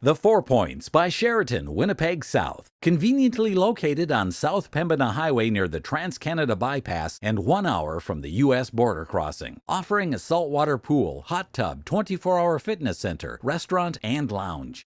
The 4 Points by Sheraton, Winnipeg South. Conveniently located on South Pembina Highway near the Trans-Canada Bypass and 1 hour from the U.S. border crossing. Offering a saltwater pool, hot tub, 24-hour fitness center, restaurant, and lounge.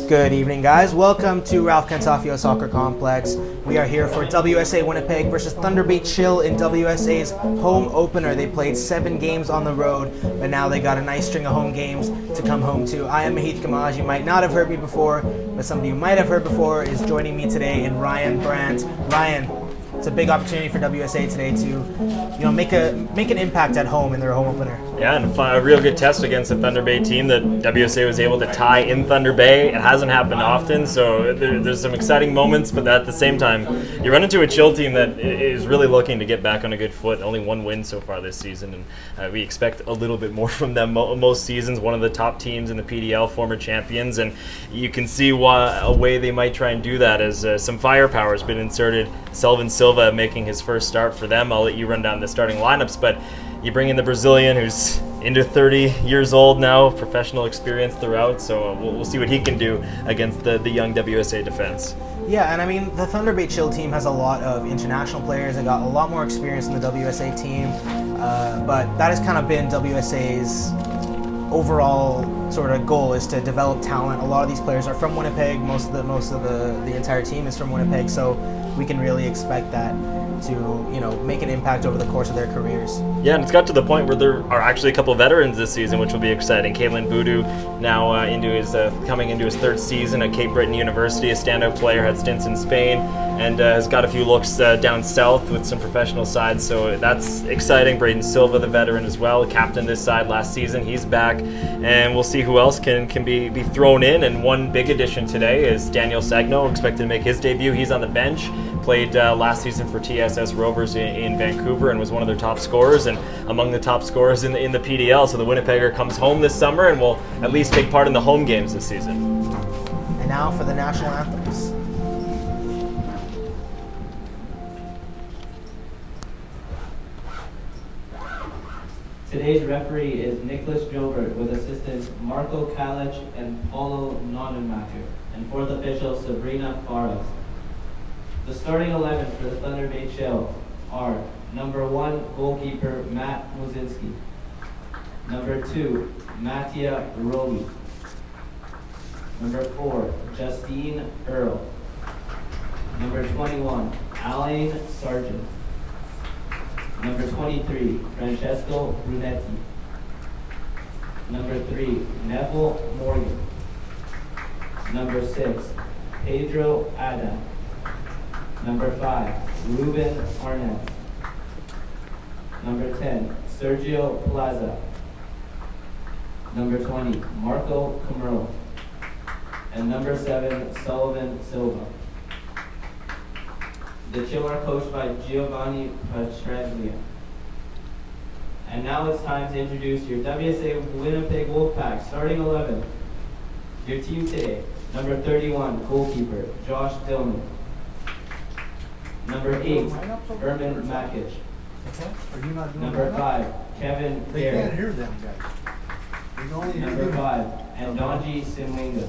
Good evening, guys. Welcome to Ralph Cantafio Soccer Complex. We are here for WSA Winnipeg versus Thunder Bay Chill in WSA's home opener. They played 7 games on the road, but now they got a nice string of home games to come home to. I am Mahith Kamaj. You might not have heard me before, but somebody you might have heard before is joining me today in Ryan Brandt. Ryan, it's a big opportunity for WSA today to, make an impact at home in their home opener. Yeah, and a real good test against the Thunder Bay team that WSA was able to tie in Thunder Bay. It hasn't happened often, so there's some exciting moments, but at the same time, you run into a Chill team that is really looking to get back on a good foot. Only 1 win so far this season, and we expect a little bit more from them most seasons. One of the top teams in the PDL, former champions, and you can see a way they might try and do that as some firepower has been inserted. Sullivan Silva making his first start for them. I'll let you run down the starting lineups, but you bring in the Brazilian who's into 30 years old now, professional experience throughout, so we'll see what he can do against the young WSA defense. Yeah, and I mean, the Thunder Bay Chill team has a lot of international players. They got a lot more experience than the WSA team, but that has kind of been WSA's overall sort of goal, is to develop talent. A lot of these players are from Winnipeg. Most of the entire team is from Winnipeg, so we can really expect that to make an impact over the course of their careers. Yeah, and it's got to the point where there are actually a couple of veterans this season, which will be exciting. Kalen Boudou now coming into his 3rd season at Cape Breton University, a standout player, had stints in Spain, and has got a few looks down south with some professional sides, so that's exciting. Braden Silva, the veteran as well, captained this side last season, he's back, and we'll see who else can be thrown in. And one big addition today is Daniel Sagno, expected to make his debut. He's on the bench, played last season for TSS Rovers in Vancouver and was one of their top scorers and among the top scorers in the PDL. So the Winnipegger comes home this summer and will at least take part in the home games this season. And now for the national anthems. Today's referee is Nicholas Gilbert with assistants Marco Kalic and Paulo Nonenmacher, and 4th official Sabrina Faras. The starting 11 for the Thunder Bay Chill are number 1, goalkeeper Matt Mozinski. Number 2, Mattia Roli. Number 4, Justine Earl. Number 21, Alain Sargent. Number 23, Francesco Brunetti. Number 3, Neville Morgan. Number 6, Pedro Ada. Number 5, Ruben Arnett. Number 10, Sergio Plaza. Number 20, Marco Camero. And number 7, Sullivan Silva. The Chill are coached by Giovanni Pastraglia. And now it's time to introduce your WSA Winnipeg Wolfpack starting 11. Your team today: number 31, goalkeeper Josh Dillman. Number 8, Herman Makic. Number 5, Kevin They Carey. can't hear them guys. Number 5, Ndonji Simwinga.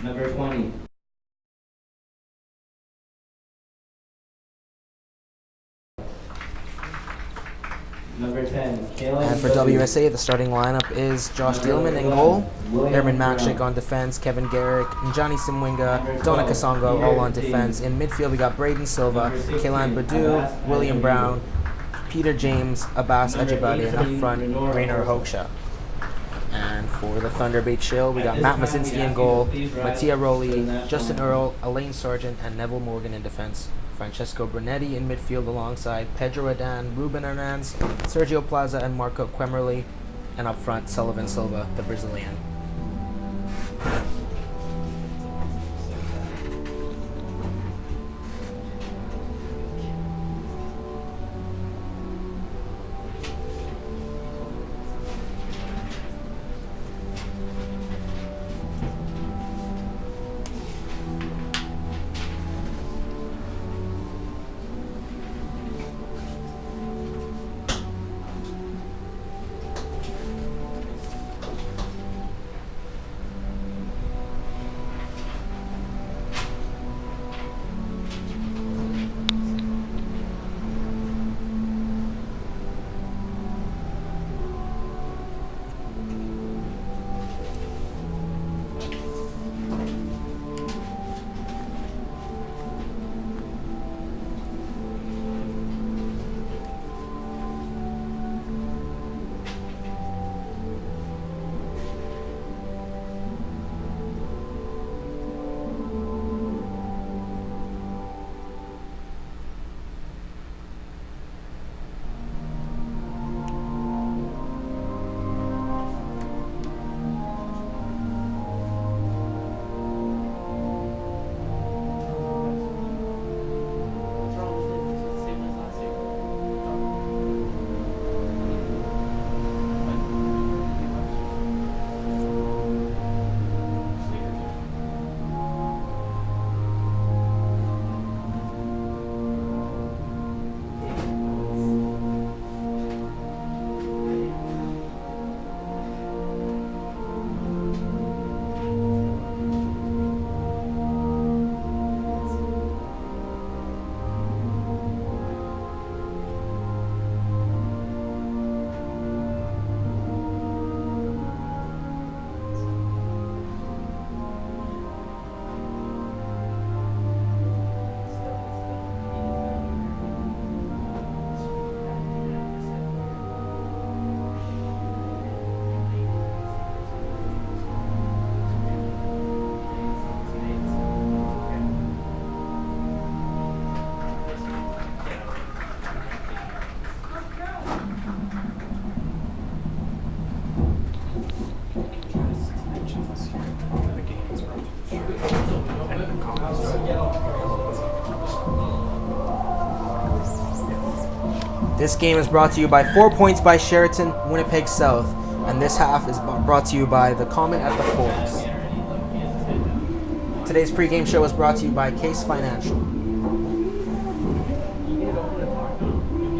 Number 20. Number 10, Kalen. And for WSA, the starting lineup is Josh Dielman in goal, Herman Makshik on defense, Kevin Garrick, Johnny Simwinga, Donna Kasongo all on defense. In midfield, we got Braden Silva, Kailan Badu, William Brown, Peter James, Abbas Ajibadi, and up front, Rainer Hoksha. And for the Thunder Bay Chill, we got Matt Mazinski in goal, Mattia Rowley, Justin Earl, Elaine Sargent, and Neville Morgan in defense. Francesco Brunetti in midfield alongside Pedro Adan, Ruben Hernandez, Sergio Plaza, and Marco Quemerly. And up front, Sullivan Silva, the Brazilian. This game is brought to you by 4 Points by Sheraton, Winnipeg South, and this half is brought to you by the Comet at the Forks. Today's pregame show is brought to you by Case Financial.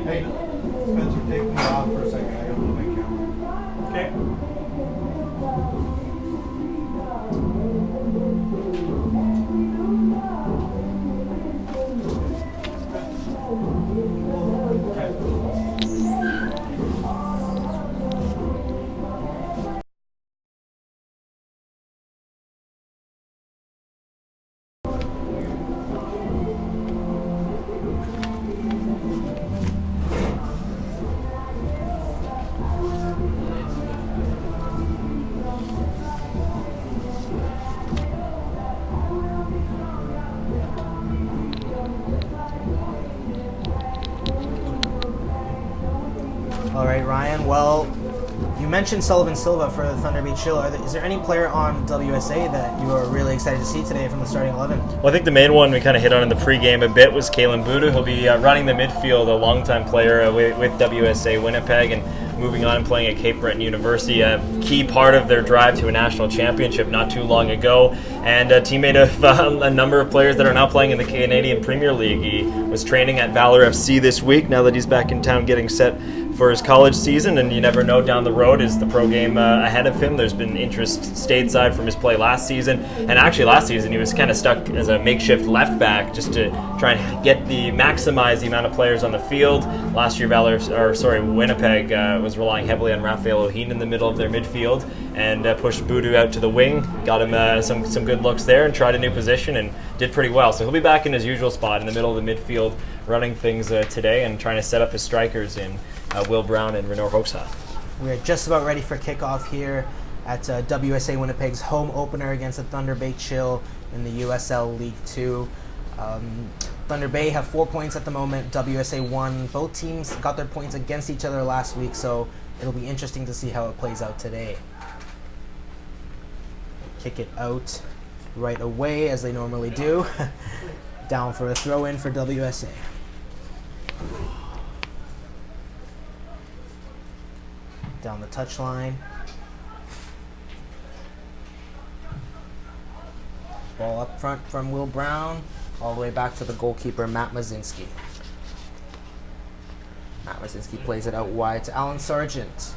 Hey, Spencer, take me off for a second. I gotta move my camera. Okay. All right, Ryan. Well, you mentioned Sullivan Silva for the Thunder Bay Chill. Is there any player on WSA that you are really excited to see today from the starting 11? Well, I think the main one we kind of hit on in the pregame a bit was Kailan Badu. He'll be running the midfield, a longtime player with WSA Winnipeg, and moving on and playing at Cape Breton University, a key part of their drive to a national championship not too long ago, and a teammate of a number of players that are now playing in the Canadian Premier League. He was training at Valor FC this week, now that he's back in town getting set for his college season, and you never know down the road is the pro game ahead of him. There's been interest stateside from his play last season, and actually last season he was kind of stuck as a makeshift left back just to try and maximize the amount of players on the field. Last year Winnipeg was relying heavily on Raphael O'Heen in the middle of their midfield and pushed Boudou out to the wing, got him some good looks there and tried a new position and did pretty well. So he'll be back in his usual spot in the middle of the midfield, running things today and trying to set up his strikers in Will Brown and Renaud Hoxha. We're just about ready for kickoff here at WSA Winnipeg's home opener against the Thunder Bay Chill in the USL League 2. Thunder Bay have 4 points at the moment, WSA 1. Both teams got their points against each other last week, so it'll be interesting to see how it plays out today. Kick it out right away, as they normally do. Down for a throw-in for WSA. Down the touchline. Ball up front from Will Brown, all the way back to the goalkeeper, Matt Mazinski. Matt Mazinski plays it out wide to Alan Sargent.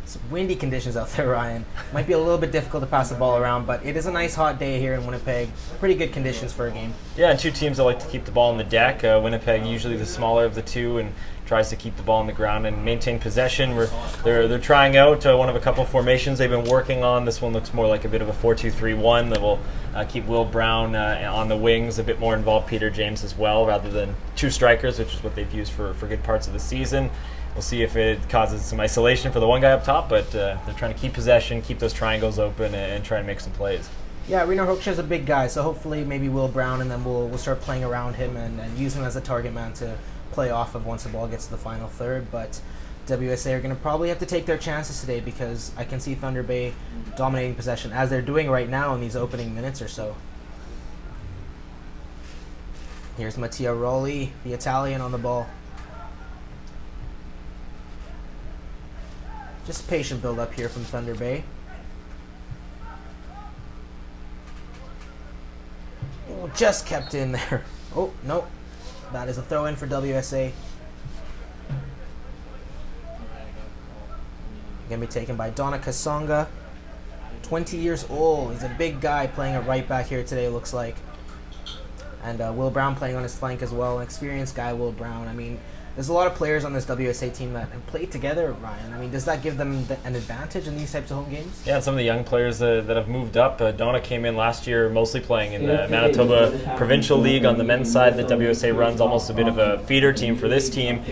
Some windy conditions out there, Ryan. Might be a little bit difficult to pass the ball around, but it is a nice hot day here in Winnipeg. Pretty good conditions for a game. Yeah, and two teams that like to keep the ball on the deck. Winnipeg, usually the smaller of the two, and tries to keep the ball on the ground and maintain possession. They're trying out one of a couple of formations they've been working on. This one looks more like a bit of a 4-2-3-1 that will keep Will Brown on the wings, a bit more involved Peter James as well, rather than two strikers, which is what they've used for good parts of the season. We'll see if it causes some isolation for the one guy up top, but they're trying to keep possession, keep those triangles open, and try and make some plays. Yeah, Renaud Hoxha is a big guy, so hopefully maybe Will Brown, and then we'll start playing around him and use him as a target man to play off of once the ball gets to the final third. But WSA are going to probably have to take their chances today, because I can see Thunder Bay dominating possession, as they're doing right now in these opening minutes or so. Here's Mattia Rolli, the Italian, on the ball. Just patient build up here from Thunder Bay. Oh, just kept in there. Oh, no. That is a throw in for WSA. Going to be taken by Donna Kasonga. 20 years old. He's a big guy playing at right back here today, looks like. And Will Brown playing on his flank as well. An experienced guy, Will Brown. I mean, there's a lot of players on this WSA team that have played together, Ryan. I mean, does that give them an advantage in these types of home games? Yeah, and some of the young players that have moved up. Donna came in last year mostly playing in the Manitoba Provincial League on the men's side. The WSA runs almost a bit of a feeder team for this team.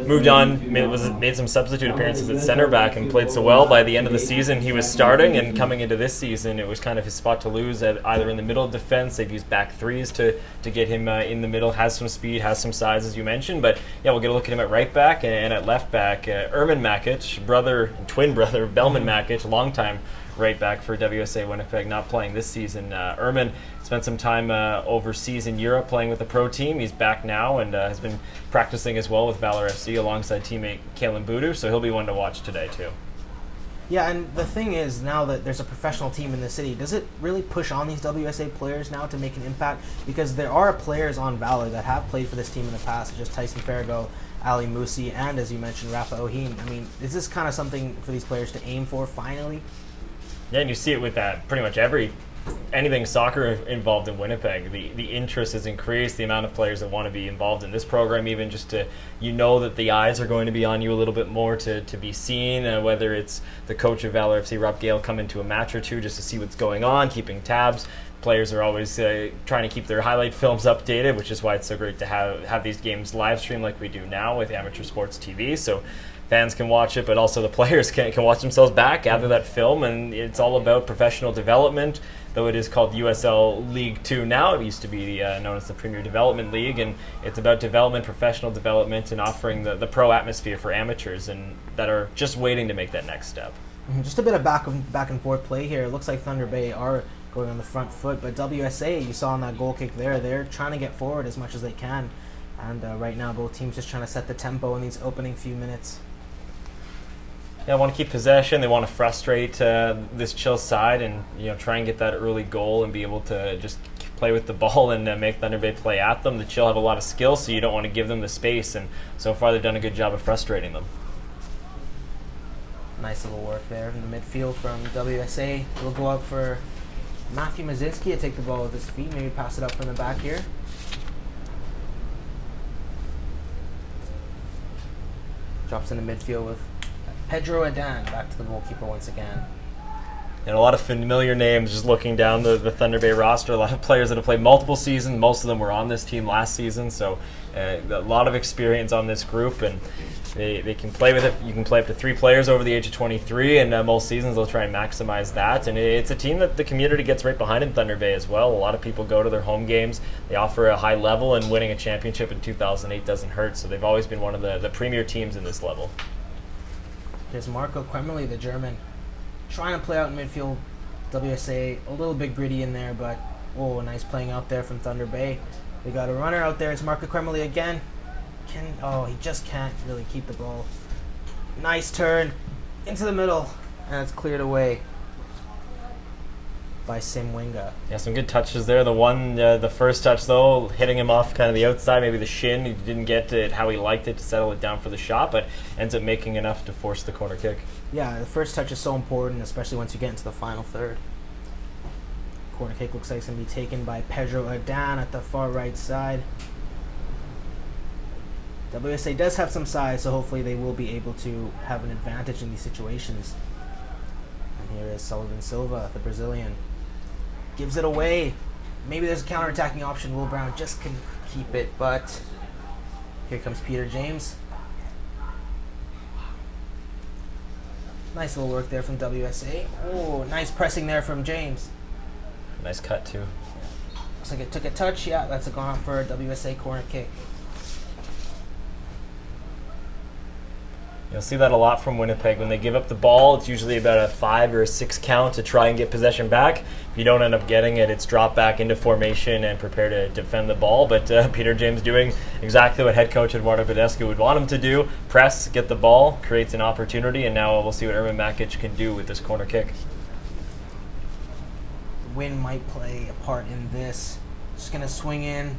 Moved on, made some substitute appearances at center back and played so well. By the end of the season, he was starting, and coming into this season, it was kind of his spot to lose at either in the middle of defense. They've used back threes to get him in the middle. Has some speed, has some size, as you mentioned. But yeah, we'll get a look at him at right back and at left back. Ermin Makic, twin brother Belman Makic, longtime right back for WSA Winnipeg, not playing this season. Ermin spent some time overseas in Europe playing with the pro team. He's back now and has been practicing as well with Valor FC alongside teammate Kalen Boudou, so he'll be one to watch today too. Yeah, and the thing is, now that there's a professional team in the city, does it really push on these WSA players now to make an impact? Because there are players on Valor that have played for this team in the past, such as Tyson Farrago, Ali Musi, and, as you mentioned, Rafa O'Heen. I mean, is this kind of something for these players to aim for finally? Yeah, and you see it with that pretty much anything soccer involved in Winnipeg. The interest has increased, the amount of players that want to be involved in this program, even just to, that the eyes are going to be on you a little bit more to be seen, whether it's the coach of Valor FC, Rob Gale, come into a match or two just to see what's going on, keeping tabs. Players are always trying to keep their highlight films updated, which is why it's so great to have these games live streamed like we do now with Amateur Sports TV. So fans can watch it, but also the players can watch themselves back, gather that film, and it's all about professional development, though it is called USL League 2 now. It used to be known as the Premier Development League, and it's about development, professional development, and offering the pro atmosphere for amateurs and that are just waiting to make that next step. Just a bit of back and forth play here. It looks like Thunder Bay are going on the front foot, but WSA, you saw on that goal kick there, they're trying to get forward as much as they can. And right now, both teams just trying to set the tempo in these opening few minutes. Yeah, want to keep possession. They want to frustrate this Chill side, and try and get that early goal and be able to just play with the ball and make Thunder Bay play at them. The Chill have a lot of skill, so you don't want to give them the space. And so far, they've done a good job of frustrating them. Nice little work there in the midfield from WSA. We'll go up for Matthew Mazinski to take the ball with his feet. Maybe pass it up from the back here. Drops in the midfield with Pedro Adan back to the goalkeeper once again. And a lot of familiar names just looking down the Thunder Bay roster. A lot of players that have played multiple seasons. Most of them were on this team last season, so a lot of experience on this group. And they can play with it. You can play up to 3 players over the age of 23, and most seasons they'll try and maximize that. And it's a team that the community gets right behind in Thunder Bay as well. A lot of people go to their home games. They offer a high level, and winning a championship in 2008 doesn't hurt. So they've always been one of the premier teams in this level. Here's Marco Quemerly, the German, trying to play out in midfield. WSA a little bit gritty in there, but nice playing out there from Thunder Bay. We got a runner out there. It's Marco Quemerly again. He just can't really keep the ball. Nice turn into the middle, and it's cleared away by Sim Winga. Yeah, some good touches there. The first touch though, hitting him off kind of the outside, maybe the shin. He didn't get it how he liked it to settle it down for the shot, but ends up making enough to force the corner kick. Yeah, the first touch is so important, especially once you get into the final third. Corner kick looks like it's going to be taken by Pedro Adan at the far right side. WSA does have some size, so hopefully they will be able to have an advantage in these situations. And here is Sullivan Silva, the Brazilian. Gives it away. Maybe there's a counter-attacking option. Will Brown just can keep it, but here comes Peter James. Nice little work there from WSA. Oh, nice pressing there from James. Nice cut too. Looks like it took a touch. Yeah, that's gone off for a WSA corner kick. You'll see that a lot from Winnipeg. When they give up the ball, it's usually about a 5 or a 6 count to try and get possession back. If you don't end up getting it, it's drop back into formation and prepare to defend the ball. But Peter James doing exactly what head coach Eduardo Badescu would want him to do. Press, get the ball, creates an opportunity, and now we'll see what Ermin Makic can do with this corner kick. The wind might play a part in this. Just going to swing in.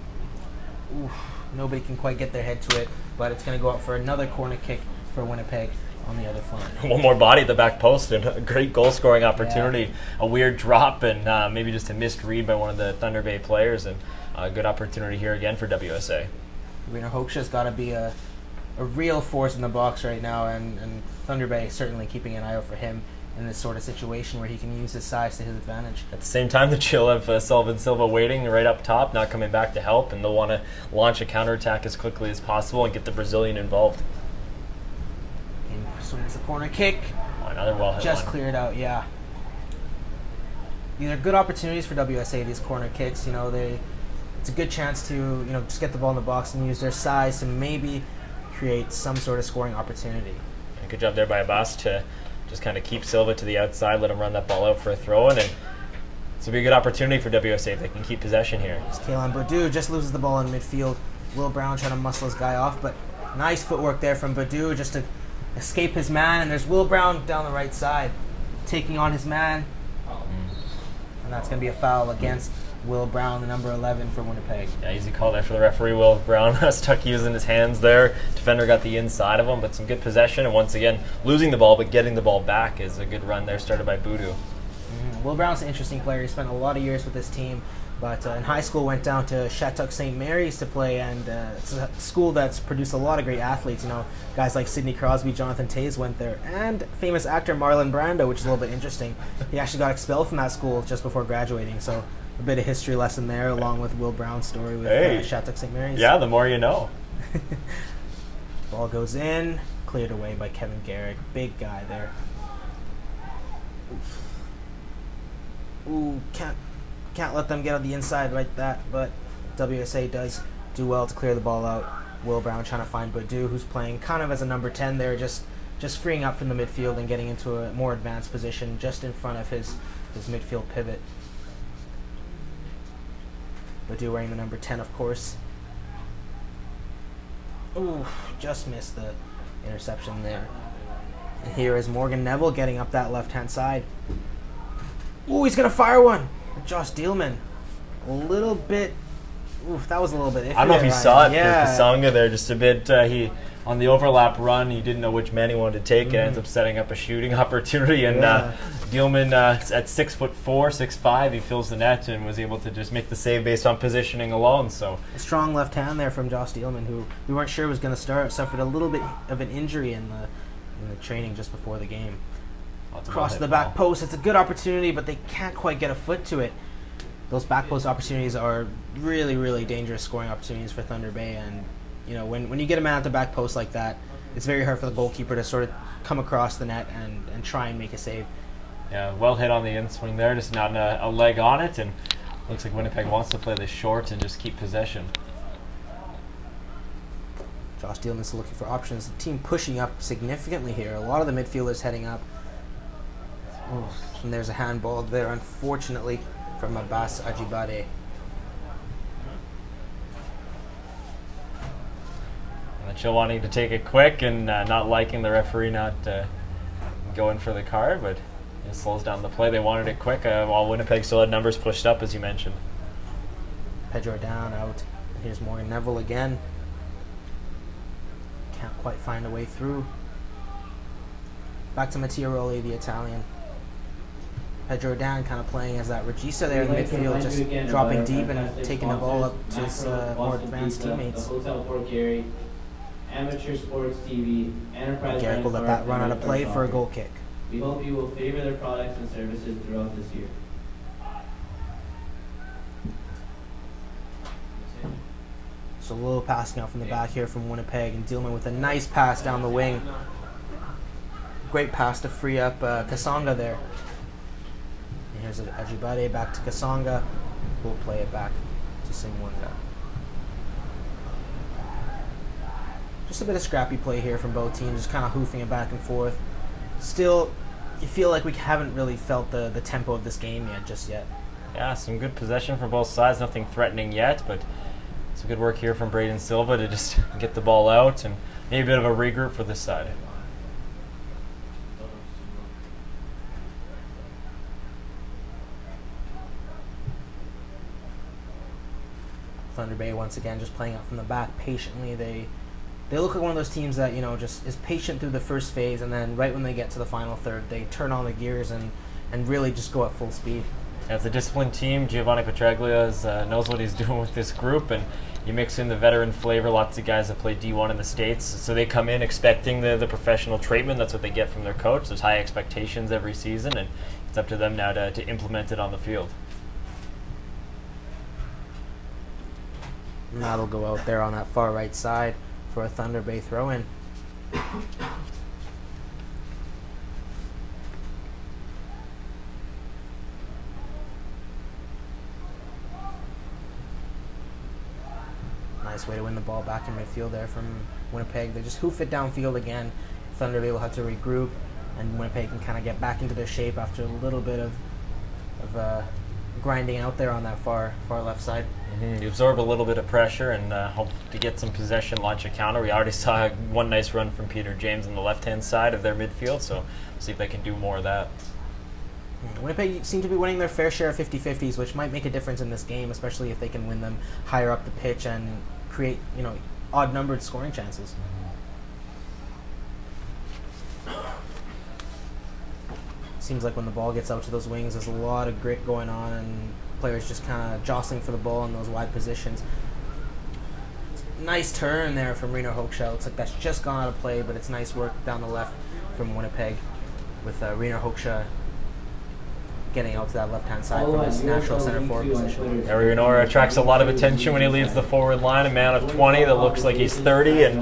Oof, nobody can quite get their head to it, but it's going to go out for another corner kick for Winnipeg on the other front. One more body at the back post, and a great goal-scoring opportunity. Yeah. A weird drop, and maybe just a missed read by one of the Thunder Bay players, and a good opportunity here again for WSA. Rainer Hoekscha's got to be a real force in the box right now, and Thunder Bay certainly keeping an eye out for him in this sort of situation where he can use his size to his advantage. At the same time, the Chill have Sullivan Silva waiting right up top, not coming back to help, and they'll want to launch a counterattack as quickly as possible and get the Brazilian involved. Swings the corner kick. Oh, another well-hit just one. Cleared out, yeah. These are good opportunities for WSA, these corner kicks. It's a good chance to, just get the ball in the box and use their size to maybe create some sort of scoring opportunity. And good job there by Abbas to just kind of keep Silva to the outside, let him run that ball out for a throw-in, and this will be a good opportunity for WSA if they can keep possession here. Kaylan Baudou just loses the ball in midfield. Will Brown trying to muscle his guy off, but nice footwork there from Baudou just to escape his man, and there's Will Brown down the right side taking on his man, and that's going to be a foul against Will Brown, the number 11 for Winnipeg. Yeah, easy call there for the referee. Will Brown stuck using his hands there. Defender got the inside of him, but some good possession, and once again losing the ball but getting the ball back is a good run there started by Baudou. Will Brown's an interesting player. He spent a lot of years with this team, but in high school went down to Shattuck St. Mary's to play, and it's a school that's produced a lot of great athletes. Guys like Sidney Crosby, Jonathan Toews went there, and famous actor Marlon Brando, which is a little bit interesting. He actually got expelled from that school just before graduating, so a bit of history lesson there, along with Will Brown's story with Shattuck St. Mary's. Yeah, the more you know. Ball goes in, cleared away by Kevin Garrick. Big guy there. Ooh, can't let them get on the inside like that, but WSA does do well to clear the ball out. Will Brown trying to find Baudou, who's playing kind of as a number 10 there, just freeing up from the midfield and getting into a more advanced position just in front of his midfield pivot. Baudou wearing the number 10, of course. Ooh, just missed the interception there. And here is Morgan Neville getting up that left-hand side. Ooh, he's going to fire one. Josh Dielman. A little bit. Oof, that was a little bit iffy. I don't know if you Ryan. saw it Yeah. for Kasanga there, just a bit. He on the overlap run, he didn't know which man he wanted to take. It ends up setting up a shooting opportunity, and Dielman at 6'4", 6'5", he fills the net and was able to just make the save based on positioning alone. So A strong left hand there from Josh Dielman, who we weren't sure was going to start. Suffered a little bit of an injury in the training just before the game. Across the back post, it's a good opportunity, but they can't quite get a foot to it. Those back post opportunities are really, really dangerous scoring opportunities for Thunder Bay, and when you get a man at the back post like that, it's very hard for the goalkeeper to sort of come across the net and try and make a save. Yeah, well hit on the in-swing there, just not a leg on it, and looks like Winnipeg wants to play this short and just keep possession. Josh Dielman's looking for options. The team pushing up significantly here. A lot of the midfielders heading up. And there's a handball there, unfortunately, from Abbas Ajibade. And the Chill wanting to take it quick and not liking the referee not going for the card, but it slows down the play. They wanted it quick while Winnipeg still had numbers pushed up, as you mentioned. Pedro down, out. And here's Morgan Neville again. Can't quite find a way through. Back to Mattiaroli, the Italian. Pedro down, kind of playing as that regista there in the midfield, just dropping deep and taking the ball up to his more advanced teammates. The Hotel Fort Garry, Amateur Sports TV, Enterprise. Garrick will let that run out of play for a goal kick. We hope you will favor their products and services throughout this year. So a little passing out from the back here from Winnipeg, and Dielman with a nice pass down the wing. Great pass to free up Kasanga there. And here's Ajibade back to Kasanga. We'll play it back to Simwanga. Just a bit of scrappy play here from both teams, just kind of hoofing it back and forth. Still, you feel like we haven't really felt the tempo of this game just yet. Yeah, some good possession from both sides, nothing threatening yet, but some good work here from Braden Silva to just get the ball out and maybe a bit of a regroup for this side. Thunder Bay once again just playing out from the back patiently. They look like one of those teams that just is patient through the first phase, and then right when they get to the final third, they turn on the gears and really just go at full speed. As a disciplined team, Giovanni Petraglia knows what he's doing with this group, and you mix in the veteran flavor. Lots of guys that play D1 in the States, so they come in expecting the professional treatment. That's what they get from their coach. There's high expectations every season, and it's up to them now to implement it on the field. And that'll go out there on that far right side for a Thunder Bay throw-in. Nice way to win the ball back in midfield there from Winnipeg. They just hoof it downfield again. Thunder Bay will have to regroup, and Winnipeg can kind of get back into their shape after a little bit of grinding out there on that far left side. You absorb a little bit of pressure and hope to get some possession, launch a counter. We already saw one nice run from Peter James on the left-hand side of their midfield, so we'll see if they can do more of that. Winnipeg seem to be winning their fair share of 50-50s, which might make a difference in this game, especially if they can win them higher up the pitch and create, odd-numbered scoring chances. Seems like when the ball gets out to those wings, there's a lot of grit going on, and players just kind of jostling for the ball in those wide positions. Nice turn there from Reno Hochschild. Looks like that's just gone out of play, but it's nice work down the left from Winnipeg with Reno Hochschild getting out to that left-hand side from his natural center forward position. Harry Renora attracts a lot of attention when he leads the forward line, a man of 20 that looks like he's 30, and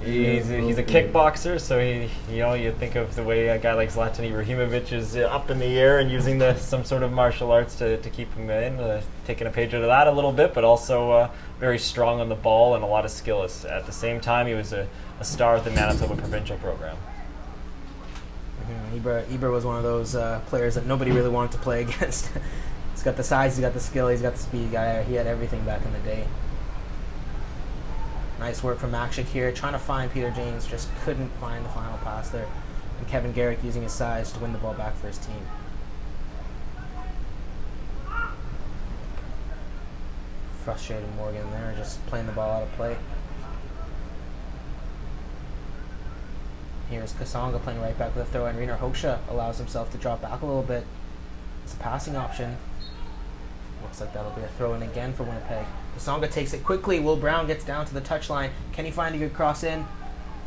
he's a kickboxer, so you think of the way a guy like Zlatan Ibrahimovic is up in the air and using some sort of martial arts to keep him in, taking a page out of that a little bit, but also very strong on the ball and a lot of skill. At the same time, he was a star at the Manitoba provincial program. Ibra was one of those players that nobody really wanted to play against. He's got the size, he's got the skill, he's got the speed. He had everything back in the day. Nice work from Makshik here, trying to find Peter James, just couldn't find the final pass there. And Kevin Garrick using his size to win the ball back for his team. Frustrated Morgan there, just playing the ball out of play. Here's Kasonga playing right back with a throw, and Reiner Hoksha allows himself to drop back a little bit. It's a passing option. Looks like that'll be a throw in again for Winnipeg. Kasonga takes it quickly. Will Brown gets down to the touchline. Can he find a good cross in?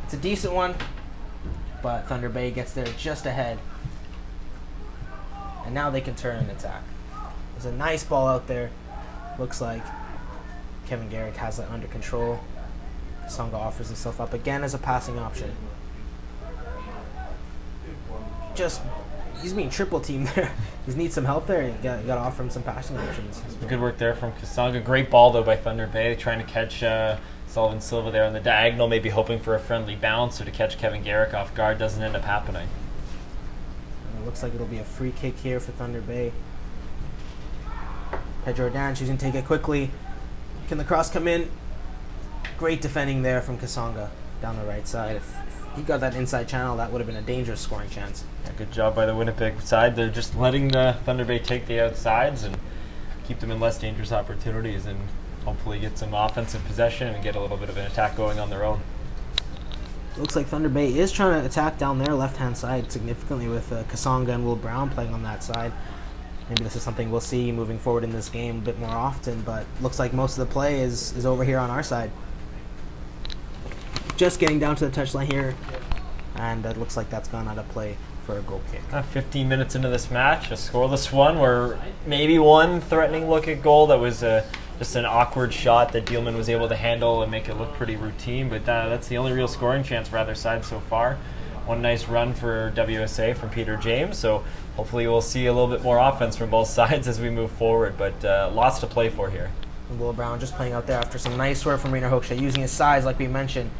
It's a decent one, but Thunder Bay gets there just ahead. And now they can turn and attack. There's a nice ball out there. Looks like Kevin Garrick has that under control. Kasonga offers himself up again as a passing option. He's being triple teamed there. He needs some help there. You got to offer him some passing options. Good work there from Kasonga. Great ball, though, by Thunder Bay, trying to catch Sullivan Silva there on the diagonal, maybe hoping for a friendly bounce or to catch Kevin Garrick off guard. Doesn't end up happening. And it looks like it'll be a free kick here for Thunder Bay. Pedro Dan choosing to take it quickly. Can the cross come in? Great defending there from Kasonga down the right side. If he got that inside channel, that would have been a dangerous scoring chance. Yeah, good job by the Winnipeg side. They're just letting the Thunder Bay take the outsides and keep them in less dangerous opportunities and hopefully get some offensive possession and get a little bit of an attack going on their own. Looks like Thunder Bay is trying to attack down their left-hand side significantly with Kasonga and Will Brown playing on that side. Maybe this is something we'll see moving forward in this game a bit more often, but looks like most of the play is over here on our side. Just getting down to the touchline here, and it looks like that's gone out of play for a goal kick. 15 minutes into this match, a scoreless one where maybe one threatening look at goal that was just an awkward shot that Dealman was able to handle and make it look pretty routine, but that's the only real scoring chance for either side so far. One nice run for WSA from Peter James, so hopefully we'll see a little bit more offense from both sides as we move forward, but lots to play for here. And Will Brown just playing out there after some nice work from Reiner Hoksha, using his size like we mentioned.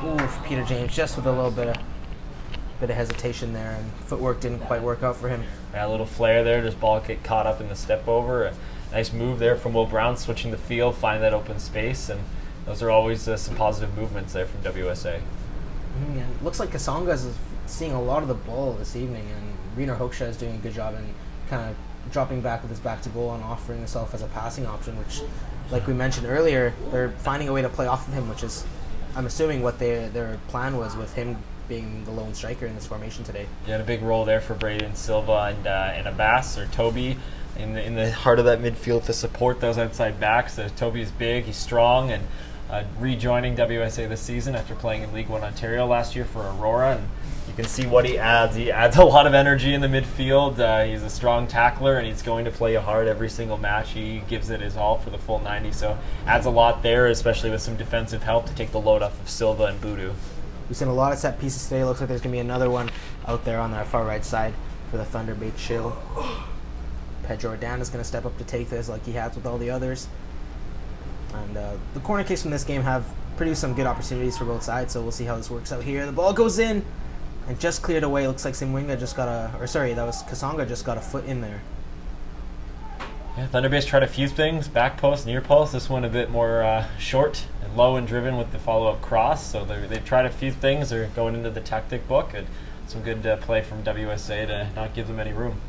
Oof, Peter James just with a little bit of hesitation there, and footwork didn't quite work out for him. Yeah, a little flare there, just ball get caught up in the step over. A nice move there from Will Brown, switching the field, finding that open space, and those are always some positive movements there from WSA. And it looks like Kasonga is seeing a lot of the ball this evening, and Reiner Hoksha is doing a good job in kind of dropping back with his back to goal and offering himself as a passing option, which, like we mentioned earlier, they're finding a way to play off of him, which is, I'm assuming, what their plan was with him being the lone striker in this formation today. Yeah, and a big role there for Braden Silva and Abbas or Toby in the heart of that midfield to support those outside backs. So Toby's big, he's strong, and rejoining WSA this season after playing in League One Ontario last year for Aurora, and you can see what he adds. He adds a lot of energy in the midfield. He's a strong tackler, and he's going to play hard every single match. He gives it his all for the full 90, so adds a lot there, especially with some defensive help to take the load off of Silva and Boudou. We've seen a lot of set pieces today. Looks like there's going to be another one out there on the far right side for the Thunder Bay Chill. Pedro Adan is going to step up to take this like he has with all the others. And the corner kicks from this game have produced some good opportunities for both sides, so we'll see how this works out here. The ball goes in and just cleared away. Looks like Simwinga just got Kasonga just got a foot in there. Yeah, Thunder Bay's tried a few things, back post, near post. This one a bit more short and low and driven with the follow-up cross. So they've tried a few things. They're going into the tactic book, and some good play from WSA to not give them any room.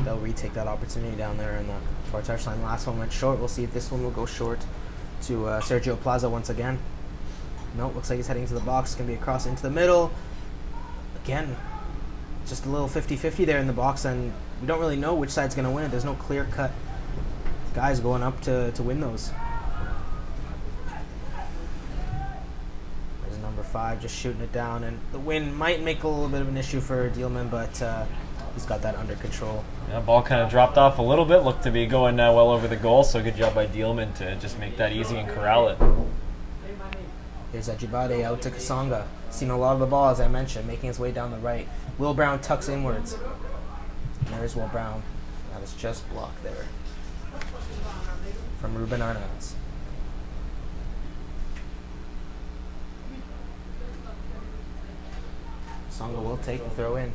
They'll retake that opportunity down there in the far touchline. Last one went short. We'll see if this one will go short to Sergio Plaza once again. Nope, looks like he's heading to the box. It's going to be a cross into the middle. Again, just a little 50-50 there in the box, and we don't really know which side's going to win it. There's no clear-cut guys going up to win those. There's number 5 just shooting it down, and the wind might make a little bit of an issue for Dealman, but he's got that under control. Yeah, ball kind of dropped off a little bit, looked to be going well over the goal, so good job by Dealman to just make that easy and corral it. Here's Ajibade out to Kasonga. Seen a lot of the ball, as I mentioned, making his way down the right. Will Brown tucks inwards. And there's Will Brown. That was just blocked there from Ruben Arnaz. Kasonga will take the throw in.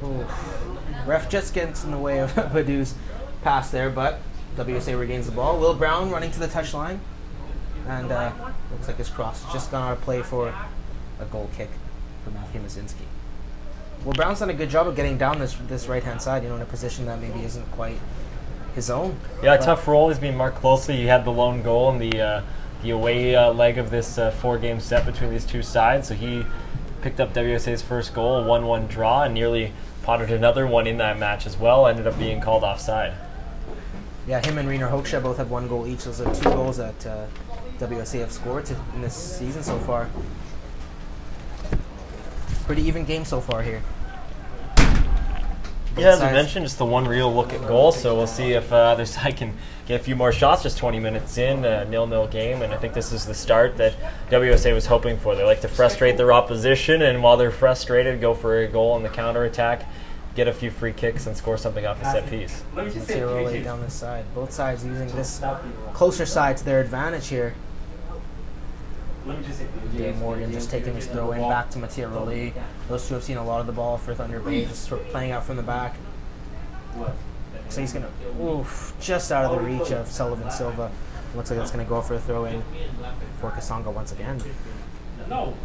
Ooh. Ref just gets in the way of Badou's pass there, but WSA regains the ball. Will Brown running to the touchline. And looks like his cross has just gone out of play for a goal kick for Matthew Mazinski. Will Brown's done a good job of getting down this right-hand side, in a position that maybe isn't quite his own. Yeah, tough role. He's being marked closely. He had the lone goal in the away leg of this 4-game set between these two sides. So he picked up WSA's first goal, a 1-1 draw, and nearly potted another one in that match as well. Ended up being called offside. Yeah, him and Rainer Hoekstra both have 1 goal each. Those are 2 goals that WSA have scored in this season so far. Pretty even game so far here. Yeah, as I mentioned, just the one real look at goal, so we'll see if either side can get a few more shots. Just 20 minutes in, a 0-0 game, and I think this is the start that WSA was hoping for. They like to frustrate their opposition, and while they're frustrated, go for a goal on the counterattack, get a few free kicks, and score something off a set piece. Matiroli down this side. Both sides using this closer side to their advantage here. Dave Morgan just taking his throw in back to Matiroli. Those two have seen a lot of the ball for Thunder Bay, just sort of playing out from the back. So he's going to, just out of the reach of Sullivan Silva. Looks like that's going to go for a throw in for Kasonga once again. No.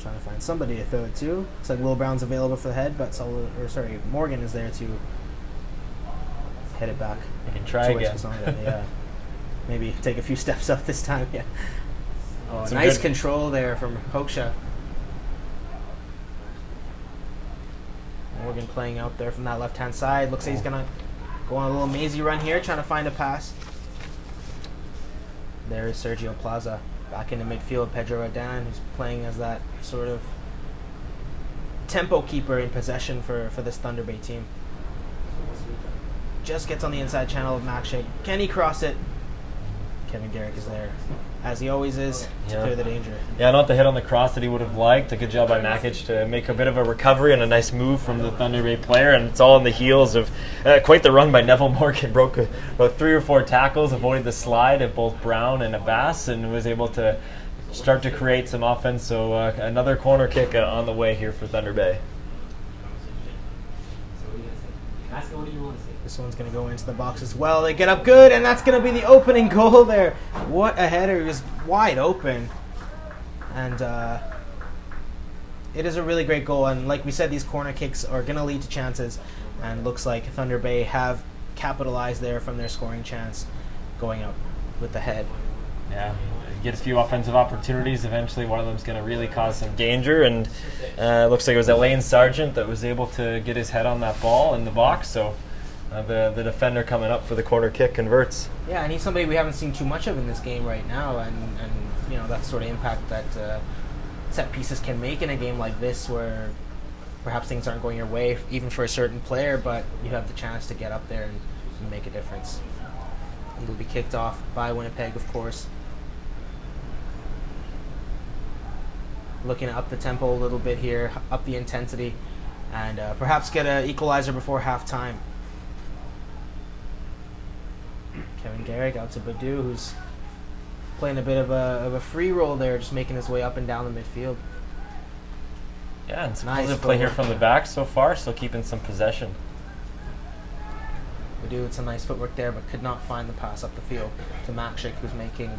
Trying to find somebody to throw it to. Looks like Will Brown's available for the head, but Morgan is there to head it back. You can try again. Yeah. Maybe take a few steps up this time. Yeah. Oh, Some nice good control there from Hoekstra. Morgan playing out there from that left-hand side. Looks like he's going to go on a little mazy run here, trying to find a pass. There is Sergio Plaza. Back into midfield, Pedro Adan, who's playing as that sort of tempo keeper in possession for this Thunder Bay team. Just gets on the inside channel of Makshik. Can he cross it? Kevin Garrick is there, as he always is, to clear the danger. Yeah, not the hit on the cross that he would have liked. A good job by Makic to make a bit of a recovery and a nice move from the Thunder Bay player, and it's all on the heels of quite the run by Neville Morgan. Broke about 3 or 4 tackles, avoided the slide of both Brown and Abbas, and was able to start to create some offense. So another corner kick on the way here for Thunder Bay. This one's going to go into the box as well. They get up good, and that's going to be the opening goal there. What a header. He was wide open. And it is a really great goal. And like we said, these corner kicks are going to lead to chances. And looks like Thunder Bay have capitalized there from their scoring chance, going up with the head. Yeah, get a few offensive opportunities. Eventually one of them's going to really cause some danger, and looks like it was Elaine Sargent that was able to get his head on that ball in the box. So the defender coming up for the corner kick converts. Yeah, and he's somebody we haven't seen too much of in this game right now, and that sort of impact that set pieces can make in a game like this, where perhaps things aren't going your way, even for a certain player, but you have the chance to get up there and make a difference. It'll be kicked off by Winnipeg, of course. Looking to up the tempo a little bit here, up the intensity, and perhaps get an equalizer before halftime. Kevin Garrick out to Badu, who's playing a bit of a free roll there, just making his way up and down the midfield. Yeah, and some Nice positive play here footwork. from the back so far, still keeping some possession. Badu with some nice footwork there, but could not find the pass up the field to Makshik, who's making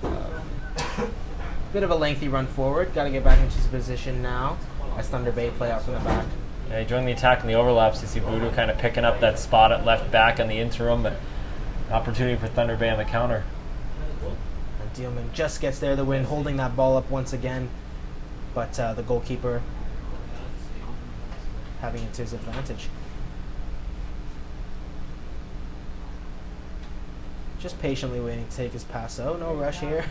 a bit of a lengthy run forward. Got to get back into his position now as Thunder Bay play out from the back. Yeah, joining the attack in the overlaps. You see Voodoo kind of picking up that spot at left back on the interim, but opportunity for Thunder Bay on the counter. And Dielman just gets there, the win, holding that ball up once again, but the goalkeeper having it to his advantage. Just patiently waiting to take his pass. Oh, no rush here.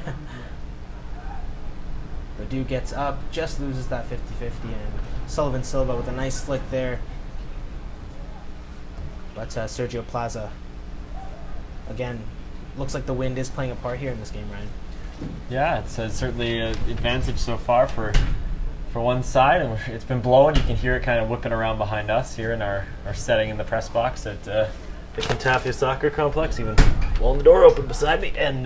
Badu gets up, just loses that 50-50, and Sullivan Silva with a nice flick there. But Sergio Plaza, again, looks like the wind is playing a part here in this game, Ryan. Yeah, it's certainly an advantage so far for one side, and it's been blowing. You can hear it kind of whipping around behind us here in our setting in the press box at the Contafia Soccer Complex, even blowing the door open beside me. And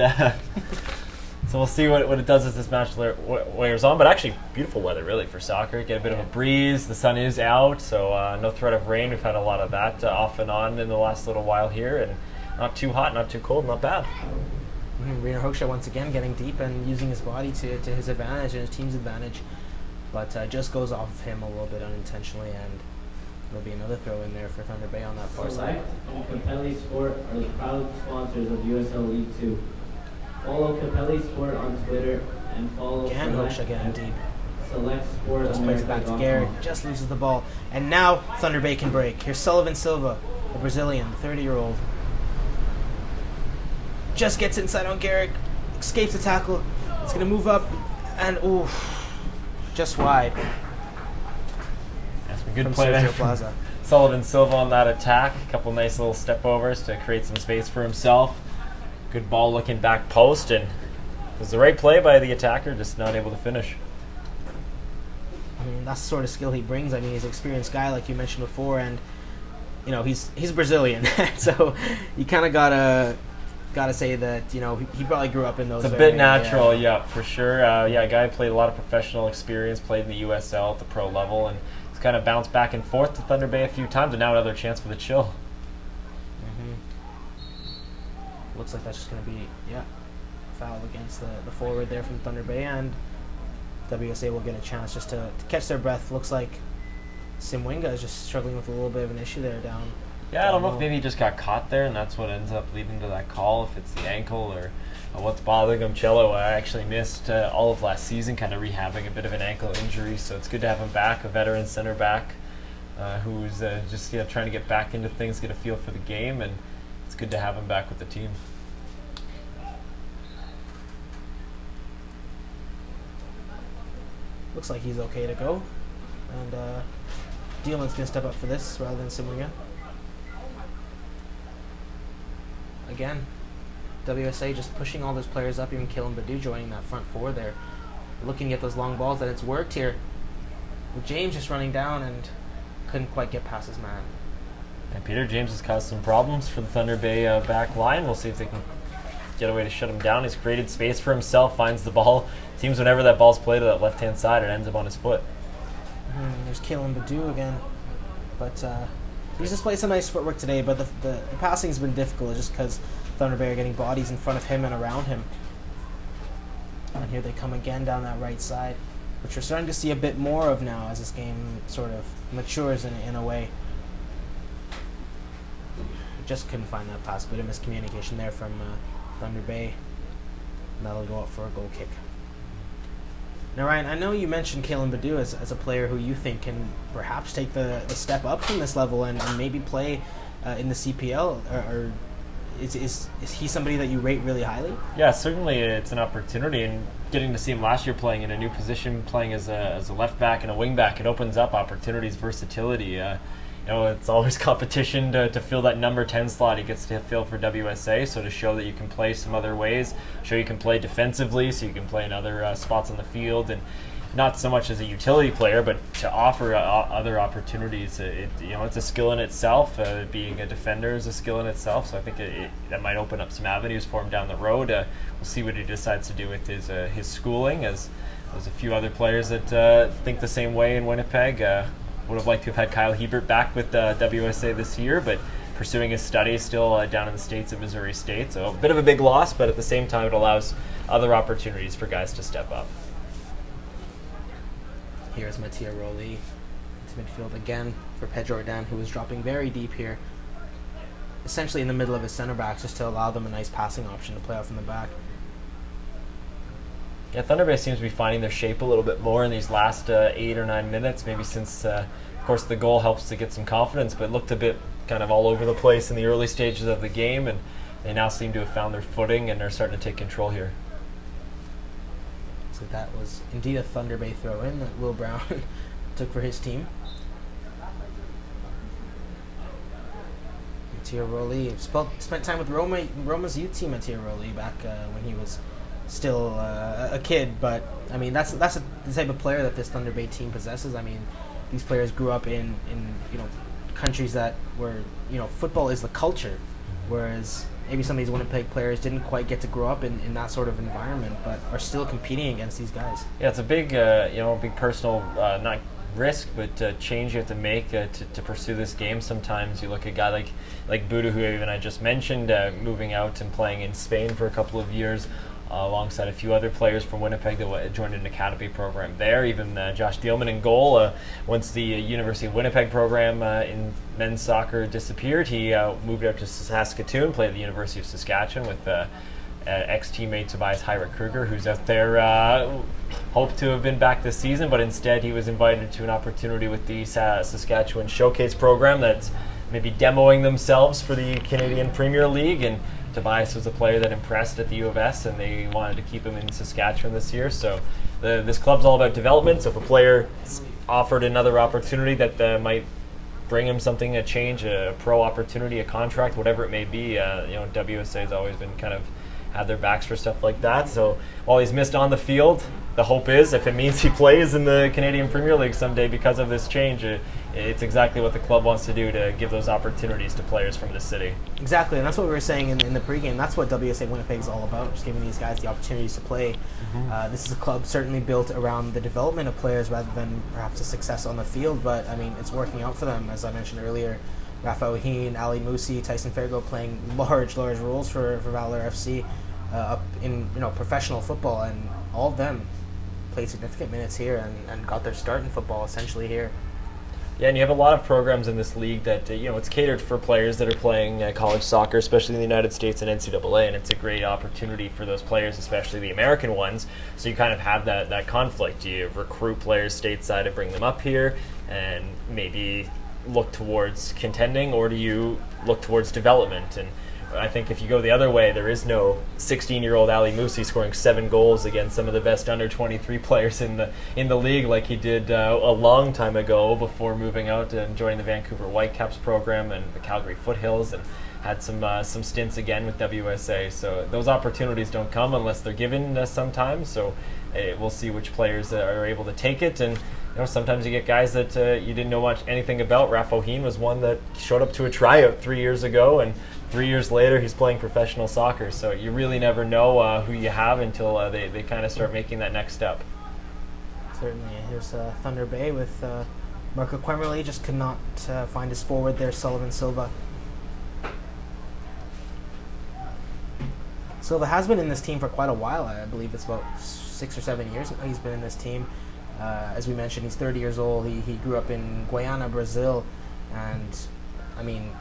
So we'll see what it does as this match wears on. But actually, beautiful weather really for soccer. Get a bit of a breeze. The sun is out, so no threat of rain. We've had a lot of that off and on in the last little while here, and not too hot, not too cold, not bad. Rainer Hochschild once again getting deep and using his body to his advantage and his team's advantage, but just goes off of him a little bit unintentionally, and there'll be another throw in there for Thunder Bay on that far side. Select and Capelli Sport are the proud sponsors of USL League 2. Follow Capelli Sport on Twitter and follow Again, Hochschild getting deep. Select Sport Just plays it back to Garrett, just loses the ball, and now Thunder Bay can break. Here's Sullivan Silva, the Brazilian, 30-year-old. Just gets inside on Garrett, escapes the tackle. It's going to move up, and ooh, just wide. That's a good From play there. Sergio Plaza. Sullivan Silva on that attack. A couple nice little step overs to create some space for himself. Good ball looking back post, and it was the right play by the attacker, just not able to finish. I mean, that's the sort of skill he brings. I mean, he's an experienced guy, like you mentioned before, and you know he's Brazilian, so you kind of gotta say that he probably grew up in those. It's a bit natural, yeah, for sure. A guy who played a lot of professional experience, played in the USL at the pro level, and he's kind of bounced back and forth to Thunder Bay a few times, and now another chance for the Chill. Looks like that's just going to be foul against the forward there from Thunder Bay, and WSA will get a chance just to catch their breath. Looks like Simwinga is just struggling with a little bit of an issue there down. Yeah, I don't know if maybe he just got caught there, and that's what ends up leading to that call, if it's the ankle or what's bothering him. Cello actually missed all of last season, kind of rehabbing a bit of an ankle injury, so it's good to have him back, a veteran center back who's just trying to get back into things, get a feel for the game, and it's good to have him back with the team. Looks like he's okay to go, and Dieland's going to step up for this rather than Simwinga. Again, WSA just pushing all those players up, even Kalen Badu joining that front four there. Looking at those long balls, and it's worked here. With James just running down and couldn't quite get past his man. And Peter James has caused some problems for the Thunder Bay back line. We'll see if they can get a way to shut him down. He's created space for himself, finds the ball. Seems whenever that ball's played to that left-hand side, it ends up on his foot. There's Kalen Badu again. But he's displayed some nice footwork today, but the passing's been difficult just because Thunder Bay are getting bodies in front of him and around him. And here they come again down that right side, which we're starting to see a bit more of now as this game sort of matures in a way. Just couldn't find that pass. Bit of miscommunication there from Thunder Bay. And that'll go up for a goal kick. Now, Ryan, I know you mentioned Kalen Badu as a player who you think can perhaps take the step up from this level and maybe play in the CPL. Or is he somebody that you rate really highly? Yeah, certainly it's an opportunity, and getting to see him last year playing in a new position, playing as a left back and a wing back, it opens up opportunities, versatility. It's always competition to fill that number 10 slot he gets to fill for WSA, so to show that you can play some other ways, show you can play defensively, so you can play in other spots on the field, and not so much as a utility player, but to offer other opportunities. It's a skill in itself. Being a defender is a skill in itself, so I think that might open up some avenues for him down the road. We'll see what he decides to do with his schooling, as there's a few other players that think the same way in Winnipeg. Would have liked to have had Kyle Hebert back with WSA this year, but pursuing his studies still down in the States at Missouri State. So a bit of a big loss, but at the same time it allows other opportunities for guys to step up. Here's Mattia Roli to midfield again for Pedjordan, who is dropping very deep here, essentially in the middle of his center backs, just to allow them a nice passing option to play out from the back. Yeah, Thunder Bay seems to be finding their shape a little bit more in these last 8 or 9 minutes, maybe since, of course, the goal helps to get some confidence, but looked a bit kind of all over the place in the early stages of the game, and they now seem to have found their footing and are starting to take control here. So that was indeed a Thunder Bay throw-in that Will Brown took for his team. Mattia Roli spent time with Roma's youth team. Mattia Roli back when he was still a kid, but I mean that's the type of player that this Thunder Bay team possesses. I mean, these players grew up in countries that where football is the culture, whereas maybe some of these Winnipeg players didn't quite get to grow up in that sort of environment, but are still competing against these guys. Yeah, it's a big, big personal, not risk, but change you have to make to pursue this game. Sometimes you look at a guy like Buda, who even I just mentioned, moving out and playing in Spain for a couple of years, alongside a few other players from Winnipeg that joined an academy program there. Even Josh Dealman in goal. Once the University of Winnipeg program in men's soccer disappeared, he moved out to Saskatoon, played at the University of Saskatchewan with ex-teammate Tobias Hyrick-Kruger, who's out there, hoped to have been back this season, but instead he was invited to an opportunity with the Saskatchewan Showcase program that's maybe demoing themselves for the Canadian Premier League, and Tobias was a player that impressed at the U of S, and they wanted to keep him in Saskatchewan this year. So this club's all about development. So if a player offered another opportunity that might bring him something, a change, a pro opportunity, a contract, whatever it may be, WSA has always been kind of had their backs for stuff like that. So while he's missed on the field, the hope is if it means he plays in the Canadian Premier League someday because of this change, it's exactly what the club wants to do, to give those opportunities to players from the city. Exactly, and that's what we were saying in the pregame. That's what WSA Winnipeg is all about, just giving these guys the opportunities to play. This is a club certainly built around the development of players rather than perhaps the success on the field, but I mean, it's working out for them. As I mentioned earlier, Rafael Heen, Ali Musi, Tyson Fairgo playing large roles for Valor FC up in professional football, and all of them played significant minutes here and got their start in football essentially here. Yeah, and you have a lot of programs in this league that, it's catered for players that are playing college soccer, especially in the United States and NCAA, and it's a great opportunity for those players, especially the American ones. So you kind of have that conflict. Do you recruit players stateside to bring them up here and maybe look towards contending, or do you look towards development? And I think if you go the other way, there is no 16-year-old Ali Musi scoring 7 goals against some of the best under-23 players in the league, like he did a long time ago before moving out and joining the Vancouver Whitecaps program and the Calgary Foothills, and had some stints again with WSA. So those opportunities don't come unless they're given sometimes. So we'll see which players are able to take it. And sometimes you get guys that you didn't know anything about. Rafa Heen was one that showed up to a tryout 3 years ago, and 3 years later he's playing professional soccer. So you really never know who you have until they kind of start making that next step. Certainly. Here's Thunder Bay with Marco Quemerly, just could not find his forward there, Sullivan Silva. Silva has been in this team for quite a while. I believe it's about 6 or 7 years he's been in this team. As we mentioned, he's 30 years old. He grew up in Guayana, Brazil, and I mean,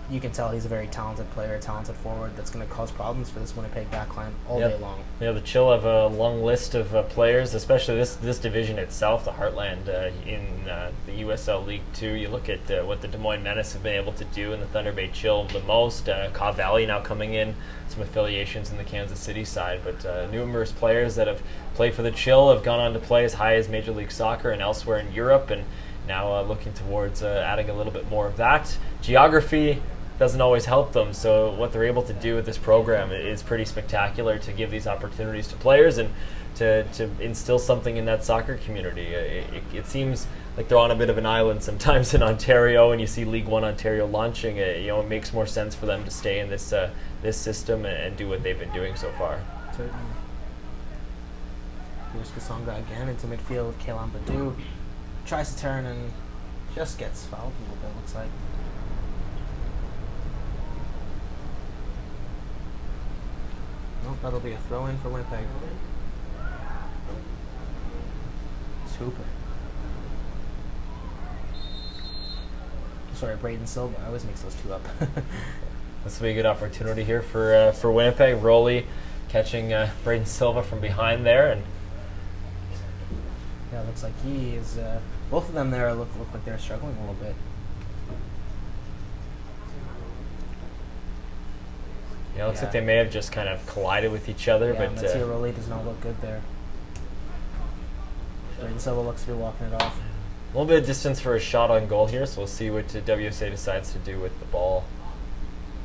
you can tell he's a very talented player, a talented forward that's going to cause problems for this Winnipeg backline all day long. Yeah, the Chill have a long list of players, especially this division itself, the Heartland in the USL League 2. You look at what the Des Moines Menace have been able to do in the Thunder Bay Chill the most. Caw Valley now coming in, some affiliations in the Kansas City side, but numerous players that have played for the Chill have gone on to play as high as Major League Soccer and elsewhere in Europe, and now looking towards adding a little bit more of that. Geography doesn't always help them, so what they're able to do with this program is pretty spectacular, to give these opportunities to players and to instill something in that soccer community. It seems like they're on a bit of an island sometimes in Ontario, and you see League One Ontario launching. It makes more sense for them to stay in this system and do what they've been doing so far. Certainly. Here's Kasonga again into midfield. Kaylan Badu tries to turn and just gets fouled a little bit, looks like. Nope, that'll be a throw-in for Winnipeg. Super. Sorry, Braden Silva. I always mix those two up. This will be a good opportunity here for Winnipeg. Rowley catching Braden Silva from behind there, and yeah, it looks like he is. Both of them there look like they're struggling a little bit. Yeah, it looks like they may have just kind of collided with each other. Yeah, but Mattia Rowley does not look good there. Braden Silva looks to be walking it off. A little bit of distance for a shot on goal here, so we'll see what WSA decides to do with the ball.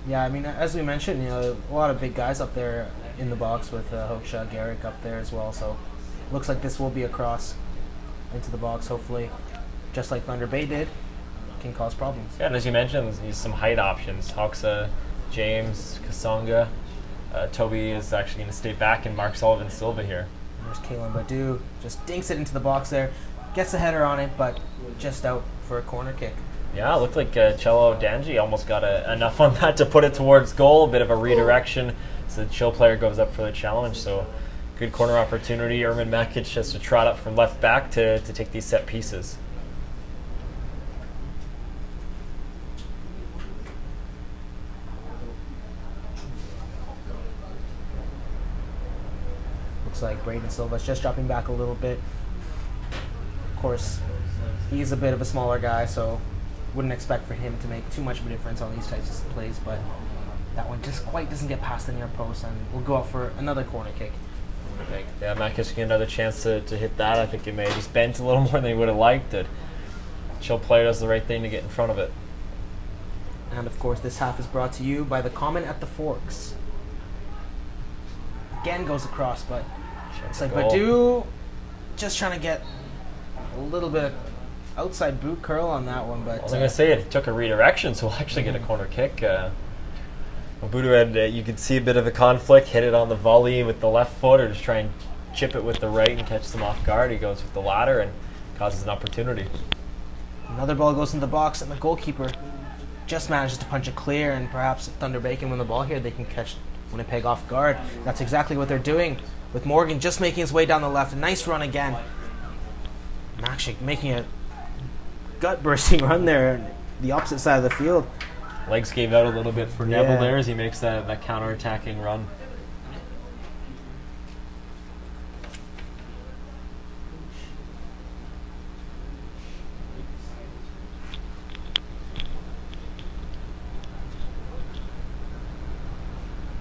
Yeah, I mean, as we mentioned, a lot of big guys up there in the box with Hoksha, Garrick up there as well. So looks like this will be a cross into the box, hopefully, just like Thunder Bay did, can cause problems. Yeah, and as you mentioned, there's some height options. Hoksha James, Kasonga. Toby is actually going to stay back, and Mark Sullivan Silva here. There's Kalen Badu, just dinks it into the box there, gets a header on it, but just out for a corner kick. Yeah, it looked like Cello Danji almost got enough on that to put it towards goal. A bit of a redirection, so the Chill player goes up for the challenge. So good corner opportunity. Ermin Makic has to trot up from left back to take these set pieces. Looks like Braden Silva's just dropping back a little bit. Of course, he's a bit of a smaller guy, so wouldn't expect for him to make too much of a difference on these types of plays, but that one just quite doesn't get past the near post, and we'll go out for another corner kick. Yeah, Makic get another chance to hit that. I think it may have just bent a little more than he would have liked it. Chill player does the right thing to get in front of it. And of course, this half is brought to you by the Common at the Forks. Again goes across, but it's like Badu just trying to get a little bit of outside boot curl on that one. But I was going to say it took a redirection, so we'll actually get a corner kick. Badu had, you could see a bit of a conflict, hit it on the volley with the left foot, or just try and chip it with the right and catch them off guard. He goes with the latter and causes an opportunity. Another ball goes into the box, and the goalkeeper just manages to punch it clear, and perhaps if Thunder Bay can win the ball here, they can catch Winnipeg off guard. That's exactly what they're doing, with Morgan just making his way down the left. A nice run again. Makshik making a gut-bursting run there on the opposite side of the field. Legs gave out a little bit for Neville there as he makes that counter-attacking run.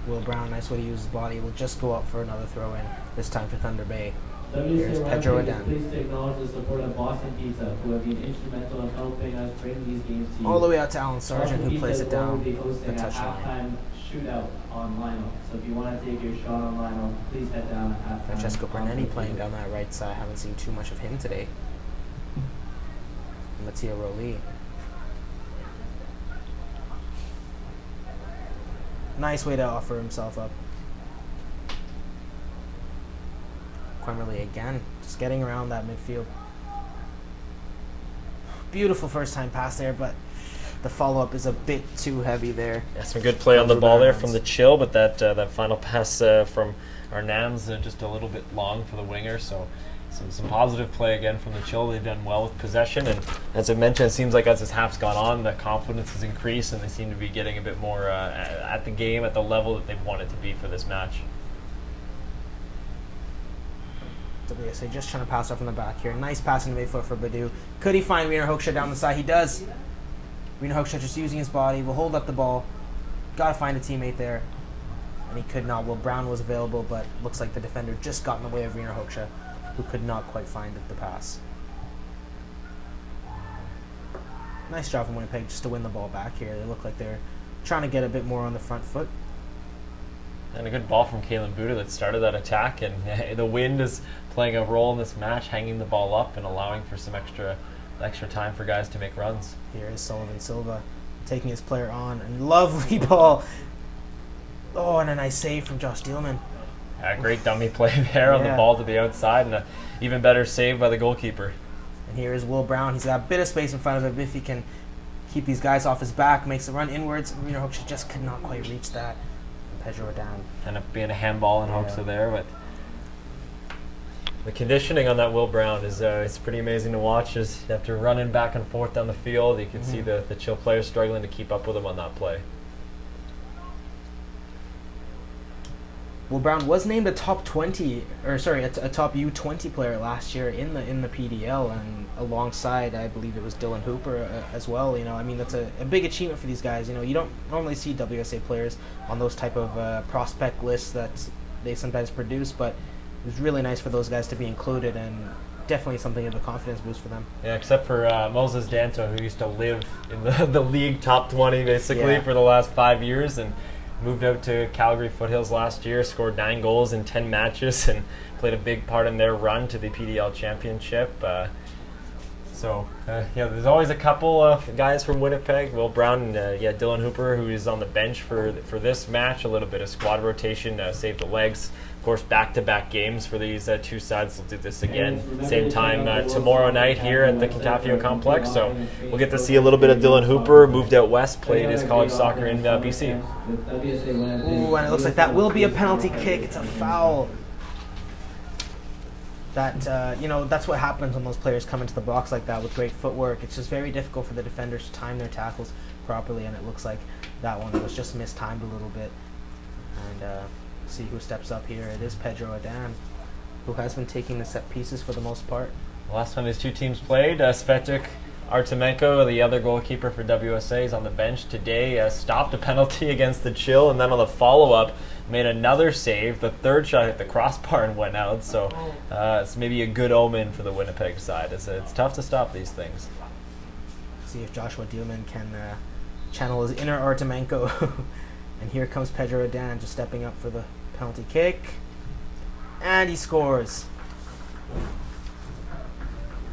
Will Brown, nice way to use his body, will just go up for another throw-in, this time for Thunder Bay. Here's Pedro Adan. Pleased to acknowledge the support of Boston Pizza, who have been instrumental in helping us bring these games to you. All the way out to Alan Sargent, who plays it down the the touchline. halftime shootout on Lionel. So if you want to take your shot on Lionel, please head down at halftime. Francesco Bernetti playing down that right side. Haven't seen too much of him today. Mattia Roli. Nice way to offer himself up. Quimmerly again, just getting around that midfield. Beautiful first time pass there, but the follow-up is a bit too heavy there. Yeah, some good play on the ball there from the Chill, but that final pass from Arnam's just a little bit long for the winger, so some positive play again from the Chill. They've done well with possession, and as I mentioned, it seems like as this half's gone on, the confidence has increased, and they seem to be getting a bit more at the game, at the level that they've wanted to be for this match. WSA just trying to pass off from the back here. Nice pass in the midfoot for Badu. Could he find Wiener Hoekstra down the side? He does. Wiener Hoekstra just using his body. Will hold up the ball. Got to find a teammate there. And he could not. Will Brown was available, but looks like the defender just got in the way of Wiener Hoekstra, who could not quite find the pass. Nice job from Winnipeg just to win the ball back here. They look like they're trying to get a bit more on the front foot. And a good ball from Kalen Buda that started that attack, and the wind is playing a role in this match, hanging the ball up and allowing for some extra time for guys to make runs. Here is Sullivan Silva taking his player on, and lovely ball. Oh, and a nice save from Josh Dielman. A great dummy play there on the ball to the outside, and an even better save by the goalkeeper. And here is Will Brown. He's got a bit of space in front of him. If he can keep these guys off his back, makes a run inwards. Wiener Hoekstra just could not quite reach that. Pedro down. End up being a handball in Hoekstra there, but the conditioning on that Will Brown is it's pretty amazing to watch. As you have to run in back and forth down the field, you can see the Chill players struggling to keep up with him on that play. Will Brown was named a top 20, or sorry, a top U20 player last year in the PDL, and alongside, I believe it was Dylan Hooper as well. You know, I mean, that's a big achievement for these guys. You know, you don't normally see WSA players on those type of prospect lists that they sometimes produce, but it was really nice for those guys to be included, and definitely something of a confidence boost for them. Yeah, except for Moses Danto, who used to live in the league top 20 basically for the last 5 years, and moved out to Calgary Foothills last year, scored 9 goals in 10 matches, and played a big part in their run to the PDL championship. So So, there's always a couple of guys from Winnipeg. Will Brown and Dylan Hooper, who is on the bench for this match. A little bit of squad rotation, save the legs. Of course, back-to-back games for these two sides. We'll do this again, same time tomorrow night here at the Contafio Complex. So we'll get to see a little bit of Dylan Hooper, moved out west, played his college soccer in BC. Ooh, and it looks like that will be a penalty kick. It's a foul. That, that's what happens when those players come into the box like that with great footwork. It's just very difficult for the defenders to time their tackles properly, and it looks like that one was just mistimed a little bit. And see who steps up here. It is Pedro Adan, who has been taking the set pieces for the most part. Last time these two teams played, Svetic Artemenko, the other goalkeeper for WSA, is on the bench today. Stopped a penalty against the Chill, and then on the follow-up, made another save. The third shot hit the crossbar and went out, so it's maybe a good omen for the Winnipeg side. It's tough to stop these things. See if Joshua Dielman can channel his inner Artemenko. And here comes Pedro Adan just stepping up for the penalty kick. And he scores.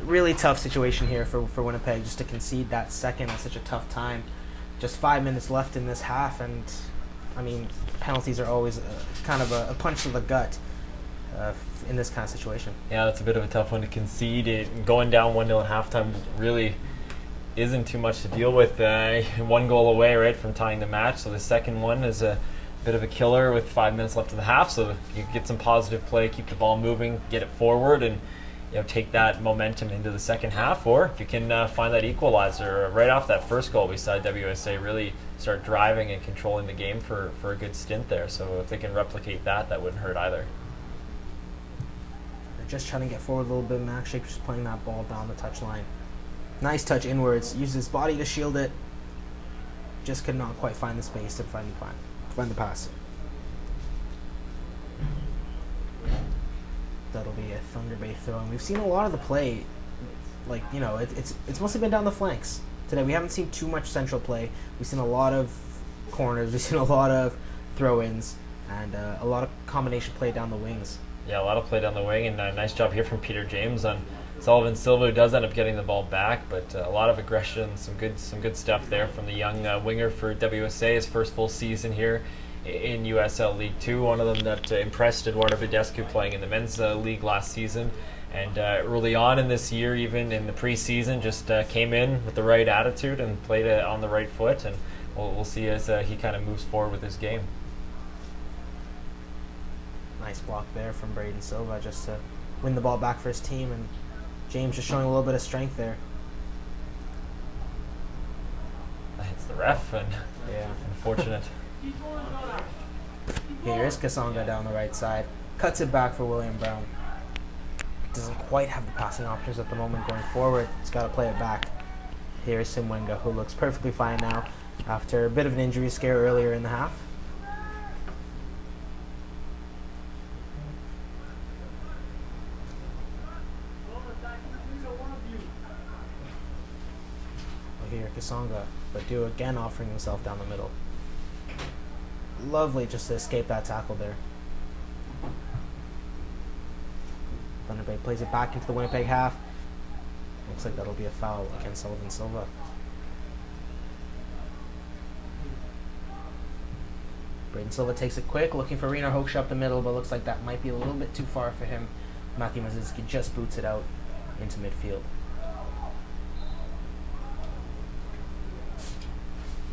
Really tough situation here for Winnipeg just to concede that second at such a tough time. Just 5 minutes left in this half, and penalties are always kind of a punch to the gut in this kind of situation. Yeah, that's a bit of a tough one to concede. Going down 1-0 at halftime really isn't too much to deal with. 1 goal away, right, from tying the match. So the second one is a bit of a killer with 5 minutes left in the half. So you get some positive play, keep the ball moving, get it forward, and take that momentum into the second half. Or if you can find that equalizer right off that first goal, we saw WSA really start driving and controlling the game for a good stint there. So if they can replicate that, that wouldn't hurt either. They're just trying to get forward a little bit. Max Shaker just playing that ball down the touchline. Nice touch inwards. Uses his body to shield it. Just could not quite find the space to find the pass. That'll be a Thunder Bay throw. And we've seen a lot of the play, it's mostly been down the flanks today. We haven't seen too much central play. We've seen a lot of corners. We've seen a lot of throw-ins and a lot of combination play down the wings. Yeah, a lot of play down the wing, and a nice job here from Peter James on Sullivan Silva, who does end up getting the ball back, but a lot of aggression, some good stuff there from the young winger for WSA, his first full season here in USL League 2. One of them that impressed Eduardo Videscu playing in the men's league last season. And early on in this year, even in the preseason, just came in with the right attitude and played on the right foot. And we'll see as he kind of moves forward with his game. Nice block there from Braden Silva just to win the ball back for his team. And James just showing a little bit of strength there. That hits the ref, and unfortunate. Here is Kasonga down the right side. Cuts it back for William Brown. Doesn't quite have the passing options at the moment going forward. He's got to play it back. Here is Simwenga, who looks perfectly fine now after a bit of an injury scare earlier in the half. Here, Kasonga, but do again offering himself down the middle. Lovely just to escape that tackle there. Thunder Bay plays it back into the Winnipeg half. Looks like that'll be a foul against Sullivan Silva. Braden Silva takes it quick, looking for Rena Hoekstra up the middle, but looks like that might be a little bit too far for him. Matthew Mazinski just boots it out into midfield.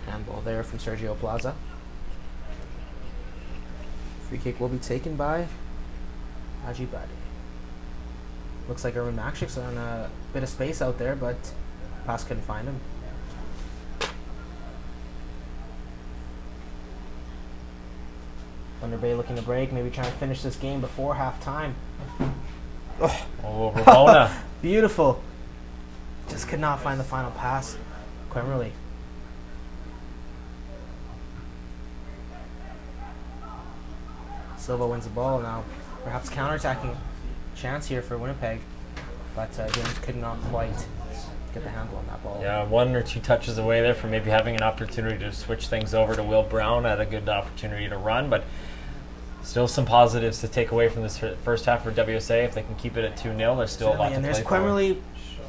Handball there from Sergio Plaza. Free kick will be taken by Ajibade. Looks like Erwin Makshik's on a bit of space out there, but pass couldn't find him. Thunder Bay looking to break, maybe trying to finish this game before half-time. Oh, Ramona. Beautiful. Just could not find the final pass. Quemerly. Silva wins the ball now. Perhaps counterattacking chance here for Winnipeg, but James could not quite get the handle on that ball. Yeah, 1 or 2 touches away there from maybe having an opportunity to switch things over to Will Brown. Had a good opportunity to run, but still some positives to take away from this first half for WSA. If they can keep it at 2-0, there's still a lot to play for. And there's Quemerly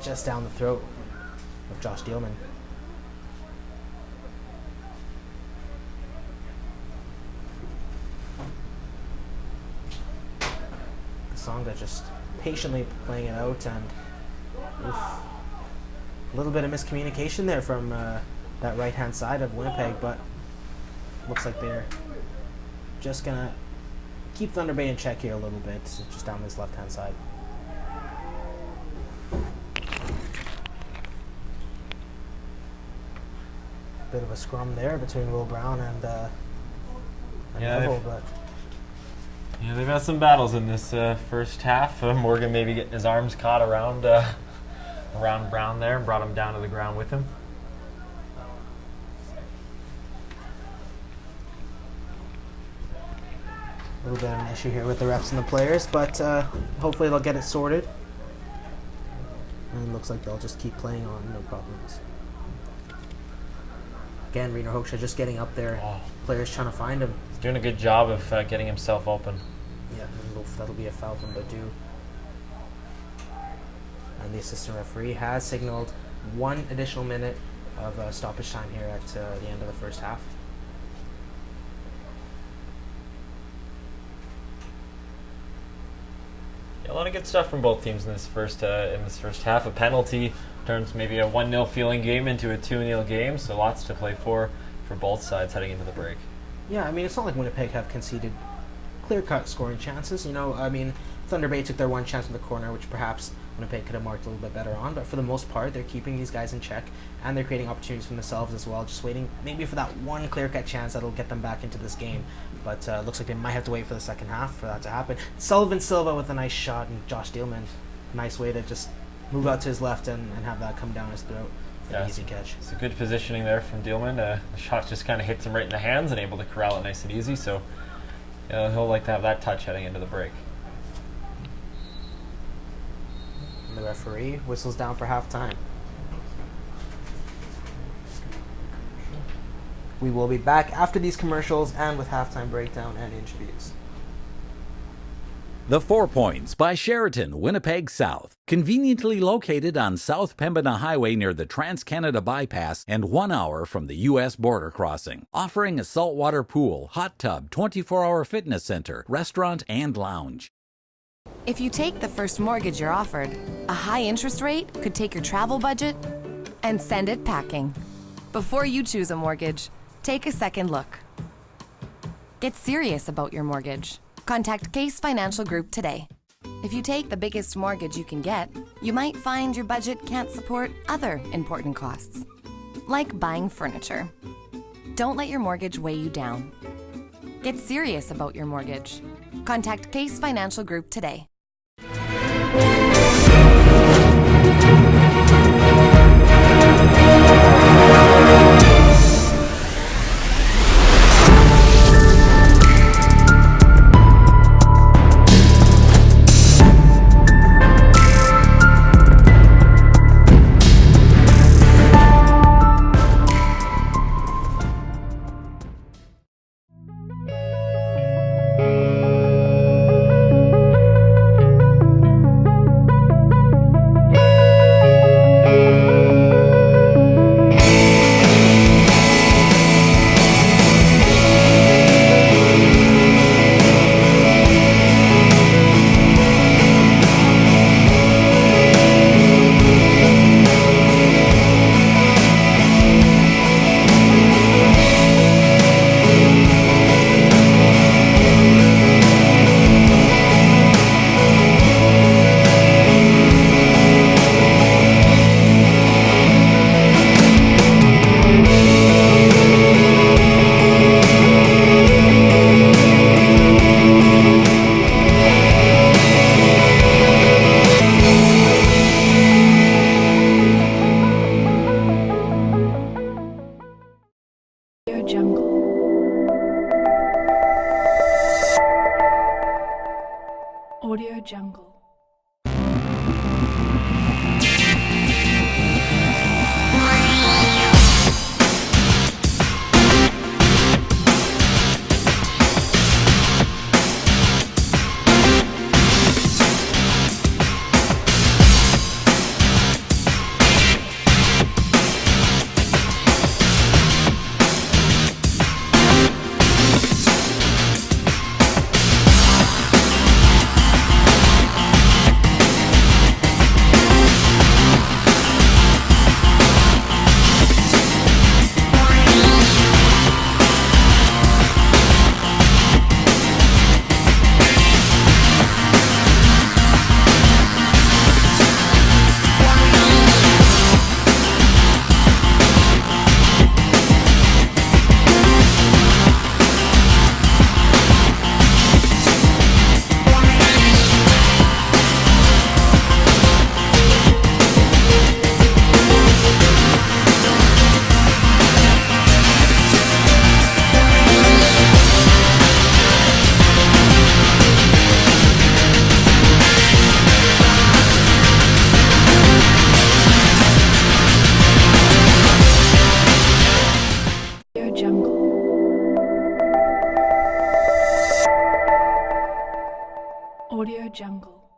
just down the throat of Josh Dielman. Songa just patiently playing it out, and a little bit of miscommunication there from that right-hand side of Winnipeg, but looks like they're just gonna keep Thunder Bay in check here a little bit, just down this left-hand side. Bit of a scrum there between Will Brown and Neville, but yeah, they've had some battles in this first half. Morgan maybe getting his arms caught around Brown there and brought him down to the ground with him. A little bit of an issue here with the refs and the players, but hopefully they'll get it sorted. And it looks like they'll just keep playing on, no problems. Again, Reno Hoekstra just getting up there. Players trying to find him. He's doing a good job of getting himself open. Yeah, that'll be a foul from Badu. And the assistant referee has signaled 1 additional minute of stoppage time here at the end of the first half. A lot of good stuff from both teams in this first half. A penalty turns maybe a 1-0 feeling game into a 2-0 game, so lots to play for both sides heading into the break. Yeah, I mean, it's not like Winnipeg have conceded clear-cut scoring chances. You know, I mean, Thunder Bay took their one chance in the corner, which perhaps Winnipeg could have marked a little bit better on, but for the most part, they're keeping these guys in check, and they're creating opportunities for themselves as well, just waiting maybe for that one clear-cut chance that'll get them back into this game. But looks like they might have to wait for the second half for that to happen. Sullivan Silva with a nice shot, and Josh Dielman, nice way to just move out to his left and have that come down his throat for an easy catch. It's a good positioning there from Dielman. The shot just kind of hits him right in the hands and able to corral it nice and easy, so he'll like to have that touch heading into the break. And the referee whistles down for halftime. We will be back after these commercials and with halftime breakdown and interviews. The 4 Points by Sheraton, Winnipeg South. Conveniently located on South Pembina Highway near the Trans-Canada Bypass and 1 hour from the U.S. border crossing. Offering a saltwater pool, hot tub, 24-hour fitness center, restaurant, and lounge. If you take the first mortgage you're offered, a high interest rate could take your travel budget and send it packing. Before you choose a mortgage, take a second look. Get serious about your mortgage. Contact Case Financial Group today. If you take the biggest mortgage you can get, you might find your budget can't support other important costs, like buying furniture. Don't let your mortgage weigh you down. Get serious about your mortgage. Contact Case Financial Group today. Audio Jungle. Audio Jungle.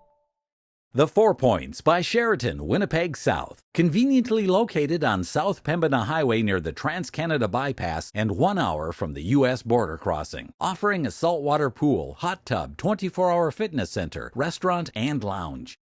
The 4 Points by Sheraton, Winnipeg South. Conveniently located on South Pembina Highway near the Trans-Canada Bypass and 1 hour from the U.S. border crossing. Offering a saltwater pool, hot tub, 24-hour fitness center, restaurant, and lounge.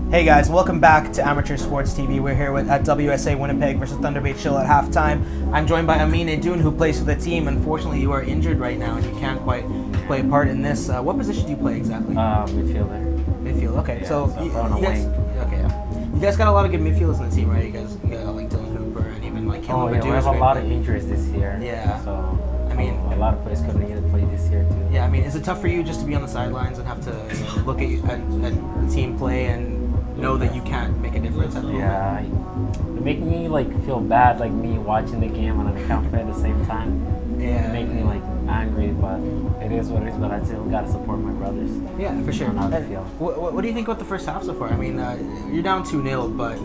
Hey guys, welcome back to Amateur Sports TV. We're here at WSA Winnipeg versus Thunder Bay Chill at halftime. I'm joined by Amin Adoun, who plays for the team. Unfortunately, you are injured right now and you can't quite play a part in this. What position do you play exactly? Midfielder. Midfield. Okay, Yeah, so so on a wing. okay. Yeah. You guys got a lot of good midfielders in the team, right? You got like Dylan Hooper and even like Kellen We have a lot of injuries this year. Yeah. So I mean, a lot of players couldn't even play this year too. Yeah, I mean, is it tough for you just to be on the sidelines and have to look at the team play and know that you can't make a difference at the moment? Yeah, it make me like feel bad, like me watching the game and I can't play at the same time. Yeah. It make me like angry, but it is what it is. But I still gotta support my brothers. Yeah, for sure. On how they feel. What do you think about the first half so far? I mean, you're down 2-0, but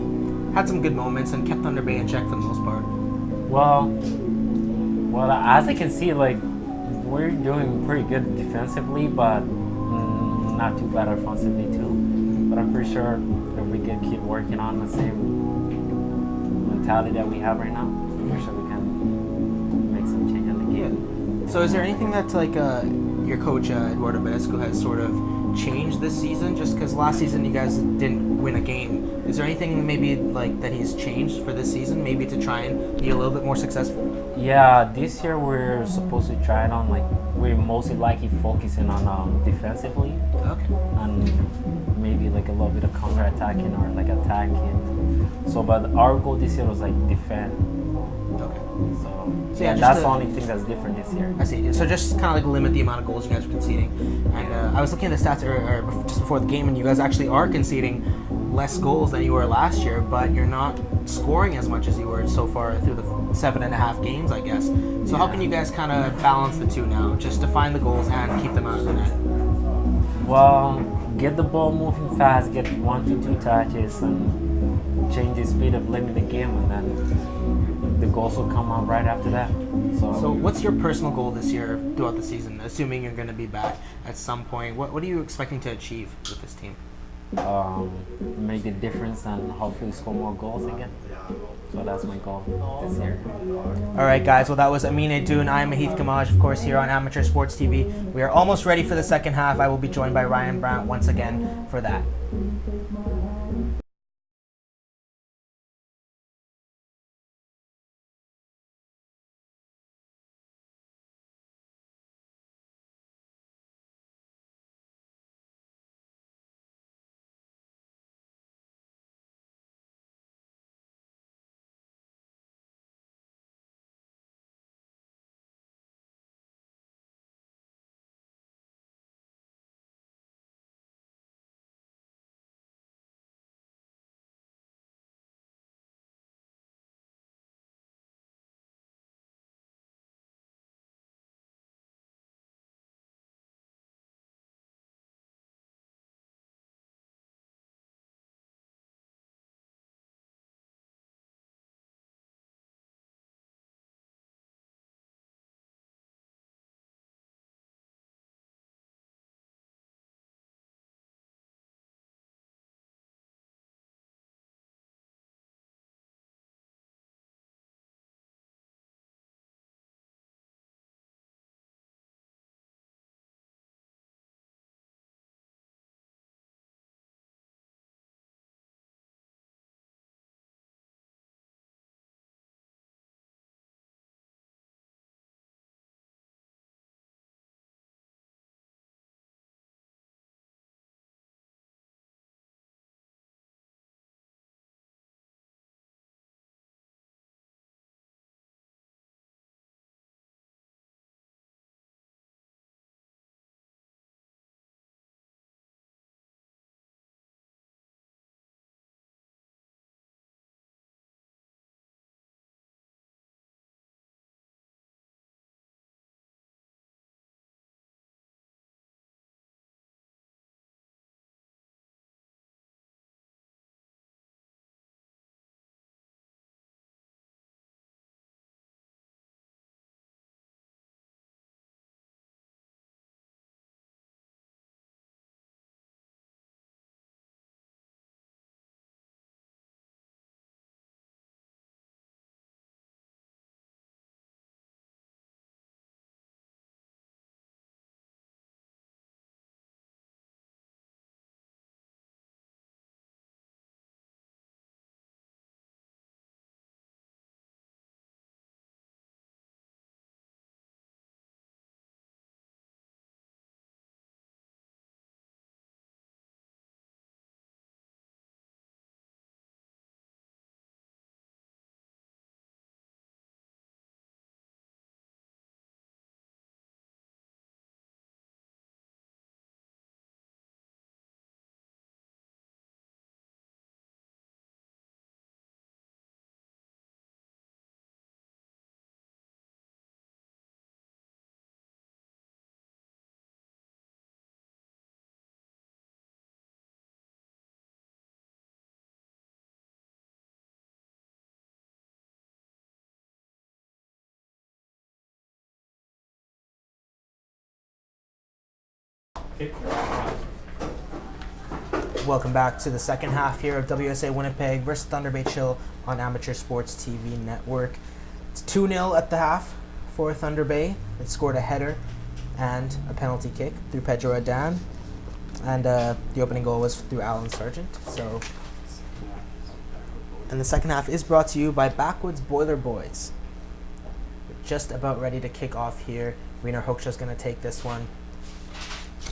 had some good moments and kept Thunder Bay in check for the most part. Well, as I can see, like we're doing pretty good defensively, but not too bad offensively too. But I'm pretty sure if we keep working on the same mentality that we have right now, I'm pretty sure we can make some change in the game. So is there anything that like your coach Eduardo Bedesco has sort of changed this season? Just because last season you guys didn't win a game, is there anything maybe like that he's changed for this season, maybe to try and be a little bit more successful? Yeah, this year we're supposed to try it on like we're mostly likely focusing on defensively. Okay. And maybe like a little bit of counter-attacking or like attacking. So, but our goal this year was like defend. Okay. So yeah, yeah, that's the only thing that's different this year. I see. So just kind of like limit the amount of goals you guys are conceding. And I was looking at the stats just before the game, and you guys actually are conceding less goals than you were last year, but you're not scoring as much as you were so far through the 7.5 games, I guess. So how can you guys kind of balance the two now, just to find the goals and keep them out of the net? Well, get the ball moving fast, get 1 to 2 touches, and change the speed of limiting the game, and then the goals will come out right after that. So what's your personal goal this year throughout the season, assuming you're going to be back at some point? What are you expecting to achieve with this team? Make a difference and hopefully score more goals again. So that's my goal this year. All right, guys. Well, that was Amin Adoun. I am Mahith Kamaj, of course, here on Amateur Sports TV. We are almost ready for the second half. I will be joined by Ryan Brandt once again for that. Welcome back to the second half here of WSA Winnipeg versus Thunder Bay Chill on Amateur Sports TV Network. It's 2-0 at the half for Thunder Bay. They scored a header and a penalty kick through Pedro Adan, and the opening goal was through Alan Sargent. And the second half is brought to you by Backwoods Boiler Boys. We're just about ready to kick off here. Rena Hoeksha's going to take this one.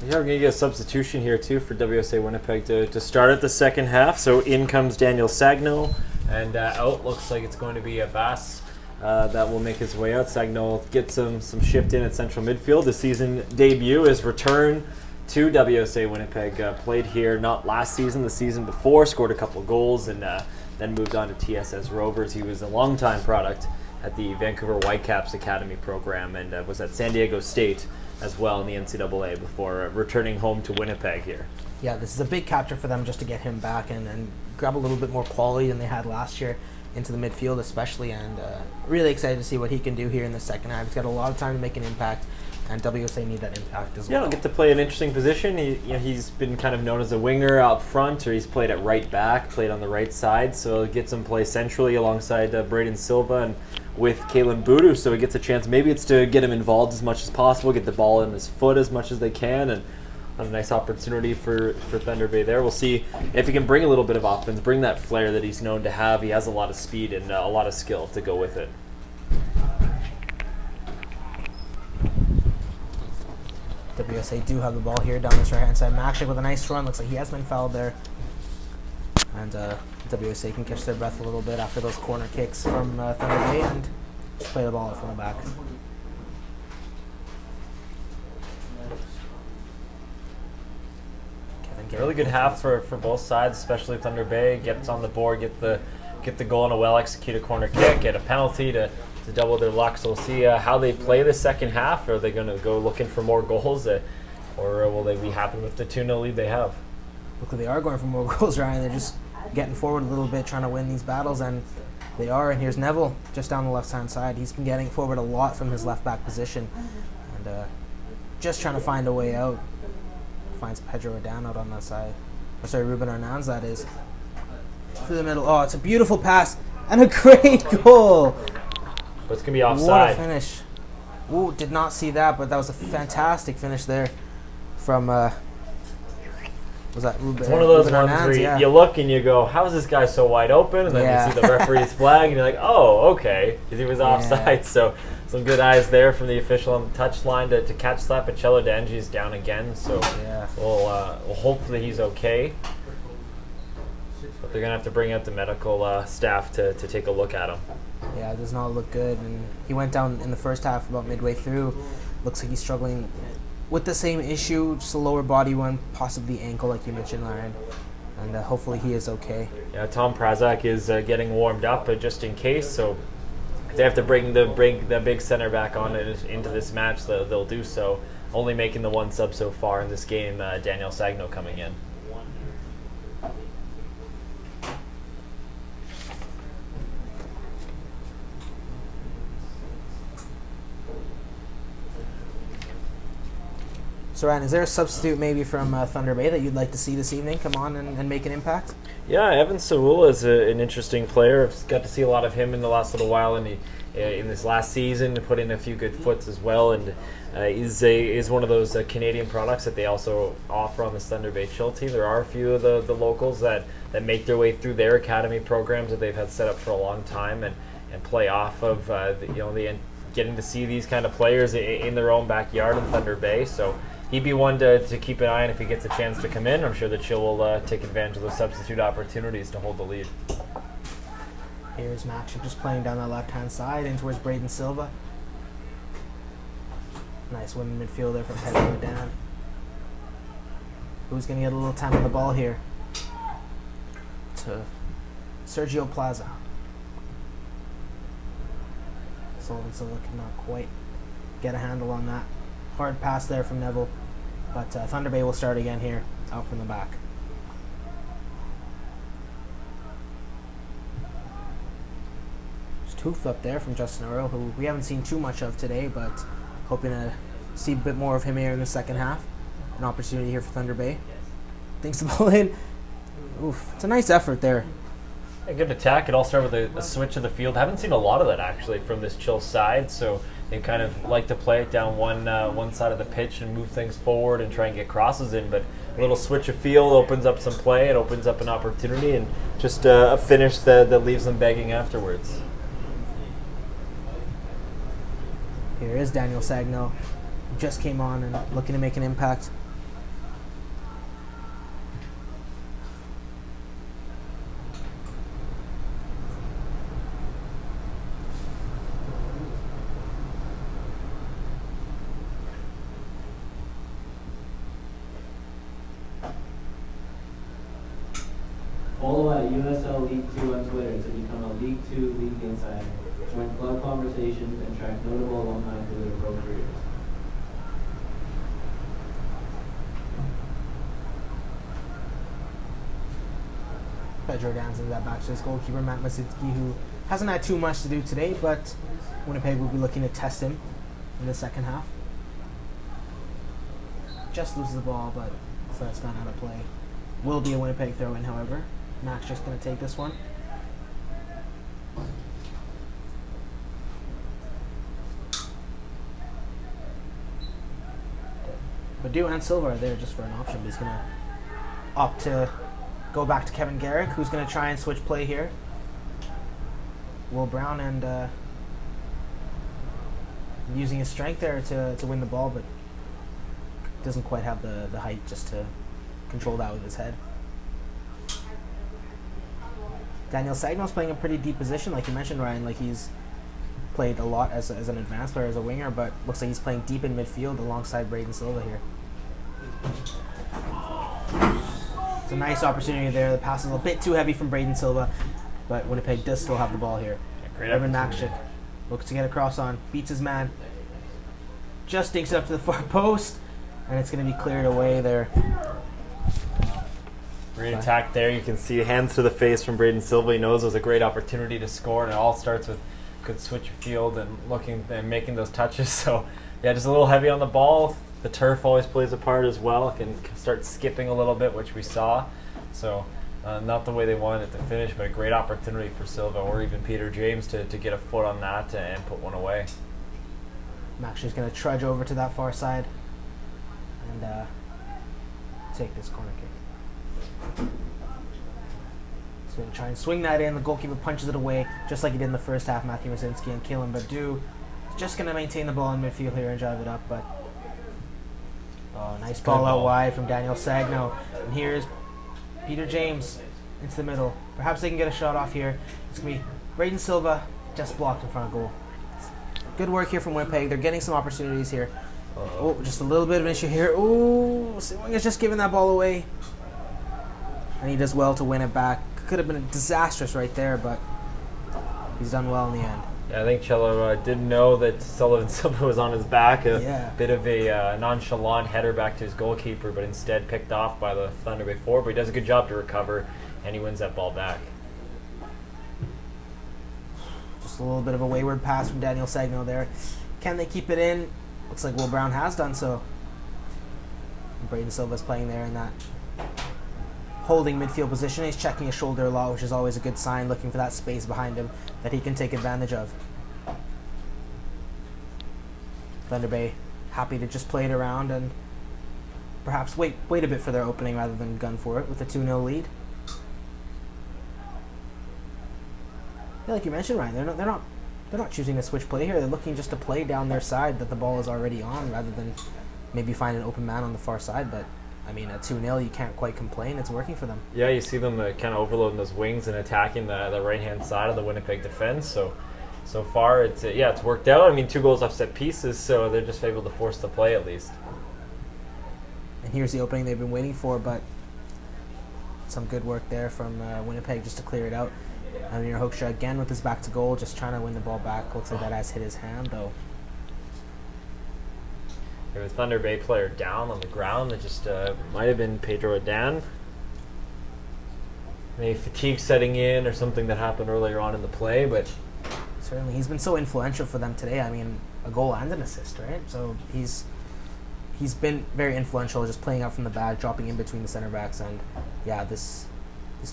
Yeah, we're going to get a substitution here too for WSA Winnipeg to start at the second half. So in comes Daniel Sagno, and out looks like it's going to be a Bass that will make his way out. Sagno will get some shift in at central midfield. The season debut is return to WSA Winnipeg. Played here not last season, the season before, scored a couple goals, and then moved on to TSS Rovers. He was a longtime product at the Vancouver Whitecaps Academy program, and was at San Diego State as well in the NCAA before returning home to Winnipeg here. Yeah, this is a big capture for them just to get him back and grab a little bit more quality than they had last year into the midfield especially, and really excited to see what he can do here in the second half. He's got a lot of time to make an impact, and WSA need that impact as well. Yeah, he'll get to play an interesting position. He's been kind of known as a winger out front, or he's played at right back, played on the right side, so he'll get some play centrally alongside Braden Silva and with Kalen Budu, so he gets a chance. Maybe it's to get him involved as much as possible, get the ball in his foot as much as they can, and a nice opportunity for Thunder Bay there. We'll see if he can bring a little bit of offense, bring that flair that he's known to have. He has a lot of speed and a lot of skill to go with it. WSA do have the ball here down this right-hand side. Makshik with a nice run. Looks like he has been fouled there. And WSA can catch their breath a little bit after those corner kicks from Thunder Bay and just play the ball out from the back. Really good half for both sides, especially Thunder Bay. Gets on the board, get the goal on a well-executed corner kick, get a penalty to double their luck. So we'll see how they play the second half. Are they going to go looking for more goals, or will they be happy with the 2-0 lead they have? Look, they are going for more goals, Ryan. They're just getting forward a little bit, trying to win these battles, and they are. And here's Neville just down the left-hand side. He's been getting forward a lot from his left-back position, and just trying to find a way out. Finds Pedro Adan out on that side. Ruben Hernandez, that is. Through the middle. Oh, it's a beautiful pass and a great goal. But it's going to be offside. What a finish. Ooh, did not see that, but that was a fantastic finish there from, was that Ruben? It's one of those Ruben ones Hernandez, where yeah. you look and you go, how is this guy so wide open? And then you see the referee's flag and you're like, oh, okay, because he was offside. Yeah. So some good eyes there from the official on the touchline to catch that. But Cello Danji's down again, so we'll hopefully he's okay. But they're going to have to bring out the medical staff to take a look at him. Yeah, it does not look good. And he went down in the first half about midway through. Looks like he's struggling with the same issue, just a lower body one, possibly ankle like you mentioned, Lauren. And hopefully he is okay. Yeah, Tom Prazak is getting warmed up just in case, so if they have to bring the big center back on into this match, they'll do so. Only making the one sub so far in this game, Daniel Sagno coming in. So, Ryan, is there a substitute maybe from Thunder Bay that you'd like to see this evening come on and make an impact? Yeah, Evan Sewell is an interesting player. I've got to see a lot of him in the last little while, and in this last season, put in a few good foots as well, and is one of those Canadian products that they also offer on the Thunder Bay Chill team. There are a few of the locals that make their way through their academy programs that they've had set up for a long time and play off of getting to see these kind of players in their own backyard in Thunder Bay. So he'd be one to keep an eye on if he gets a chance to come in. I'm sure the Chill will take advantage of those substitute opportunities to hold the lead. Here's Makshik just playing down that left-hand side in towards Braden Silva. Nice win in midfield there from Pedro Adan. Who's going to get a little time on the ball here? To Sergio Plaza. Sullivan Silva could not quite get a handle on that. Hard pass there from Neville. But Thunder Bay will start again here, out from the back. Just hoof up there from Justin Earl, who we haven't seen too much of today, but hoping to see a bit more of him here in the second half. an opportunity here for Thunder Bay. Thinks the ball in. Oof, it's a nice effort there. A good attack. It all started with a switch of the field. Haven't seen a lot of that actually from this Chill side, so they kind of like to play it down one side of the pitch and move things forward and try and get crosses in. But a little switch of field opens up some play. It opens up an opportunity, and just a finish that leaves them begging afterwards. Here is Daniel Sagno. Just came on and looking to make an impact. Follow at USL League 2 on Twitter to become a League 2 League Insider. Join club conversations and track notable alumni through their pro careers. Pedro Danzon's that back to his goalkeeper, Matt Masitsky, who hasn't had too much to do today, but Winnipeg will be looking to test him in the second half. Just loses the ball, but so that's gone out of play. Will be a Winnipeg throw-in, however. Max just going to take this one. Badu and Silva are there just for an option, but he's going to opt to go back to Kevin Garrick, who's going to try and switch play here. Will Brown and using his strength there to win the ball, but doesn't quite have the height just to control that with his head. Daniel Sagno's playing a pretty deep position, like you mentioned, Ryan. Like he's played a lot as an advanced player, as a winger, but looks like he's playing deep in midfield alongside Braden Silva here. It's a nice opportunity there. The pass is a bit too heavy from Braden Silva, but Winnipeg does still have the ball here. Evan Makshik looks to get across on, beats his man, just dinks it up to the far post, and it's going to be cleared away there. Great attack there. You can see hands to the face from Braden Silva. He knows it was a great opportunity to score, and it all starts with good switch of field and looking and making those touches. So, yeah, just a little heavy on the ball. The turf always plays a part as well. It can start skipping a little bit, which we saw. So, not the way they wanted it to finish, but a great opportunity for Silva or even Peter James to get a foot on that and put one away. Max is going to trudge over to that far side and take this corner kick. He's going to try and swing that in. The goalkeeper punches it away, just like he did in the first half, Matthew Masinski, and Kalen Badu is just going to maintain the ball in midfield here and drive it up, but nice ball out wide from Daniel Sagno. And here's Peter James into the middle. Perhaps they can get a shot off here. It's going to be Braden Silva, just blocked in front of goal. Good work here from Winnipeg. They're getting some opportunities here. Oh, just a little bit of an issue here. Oh, Sewing is just giving that ball away. And he does well to win it back. Could have been disastrous right there, but he's done well in the end. Yeah, I think Cello didn't know that Sullivan Silva was on his back. A bit of a nonchalant header back to his goalkeeper, but instead picked off by the Thunder Bay forward. But he does a good job to recover, and he wins that ball back. Just a little bit of a wayward pass from Daniel Sagno there. Can they keep it in? Looks like Will Brown has done so. And Braden Silva's playing there in that holding midfield position. He's checking his shoulder a lot, which is always a good sign, looking for that space behind him that he can take advantage of. Thunder Bay happy to just play it around and perhaps wait a bit for their opening rather than gun for it with a 2-0 lead. Yeah, like you mentioned, Ryan, they're not choosing to switch play here. They're looking just to play down their side that the ball is already on, rather than maybe find an open man on the far side. But I mean, at 2-0, you can't quite complain. It's working for them. Yeah, you see them kind of overloading those wings and attacking the right-hand side of the Winnipeg defense. So far, it's worked out. I mean, 2 goals off set pieces, so they're just able to force the play at least. And here's the opening they've been waiting for, but some good work there from Winnipeg just to clear it out. Amir Hoekstra again with his back to goal, just trying to win the ball back. Looks like that has hit his hand, though. There was a Thunder Bay player down on the ground. That just might have been Pedro Adan. Maybe fatigue setting in or something that happened earlier on in the play, but certainly he's been so influential for them today. I mean, a goal and an assist, right? So he's he's been very influential, just playing out from the back, dropping in between the center backs, and yeah, this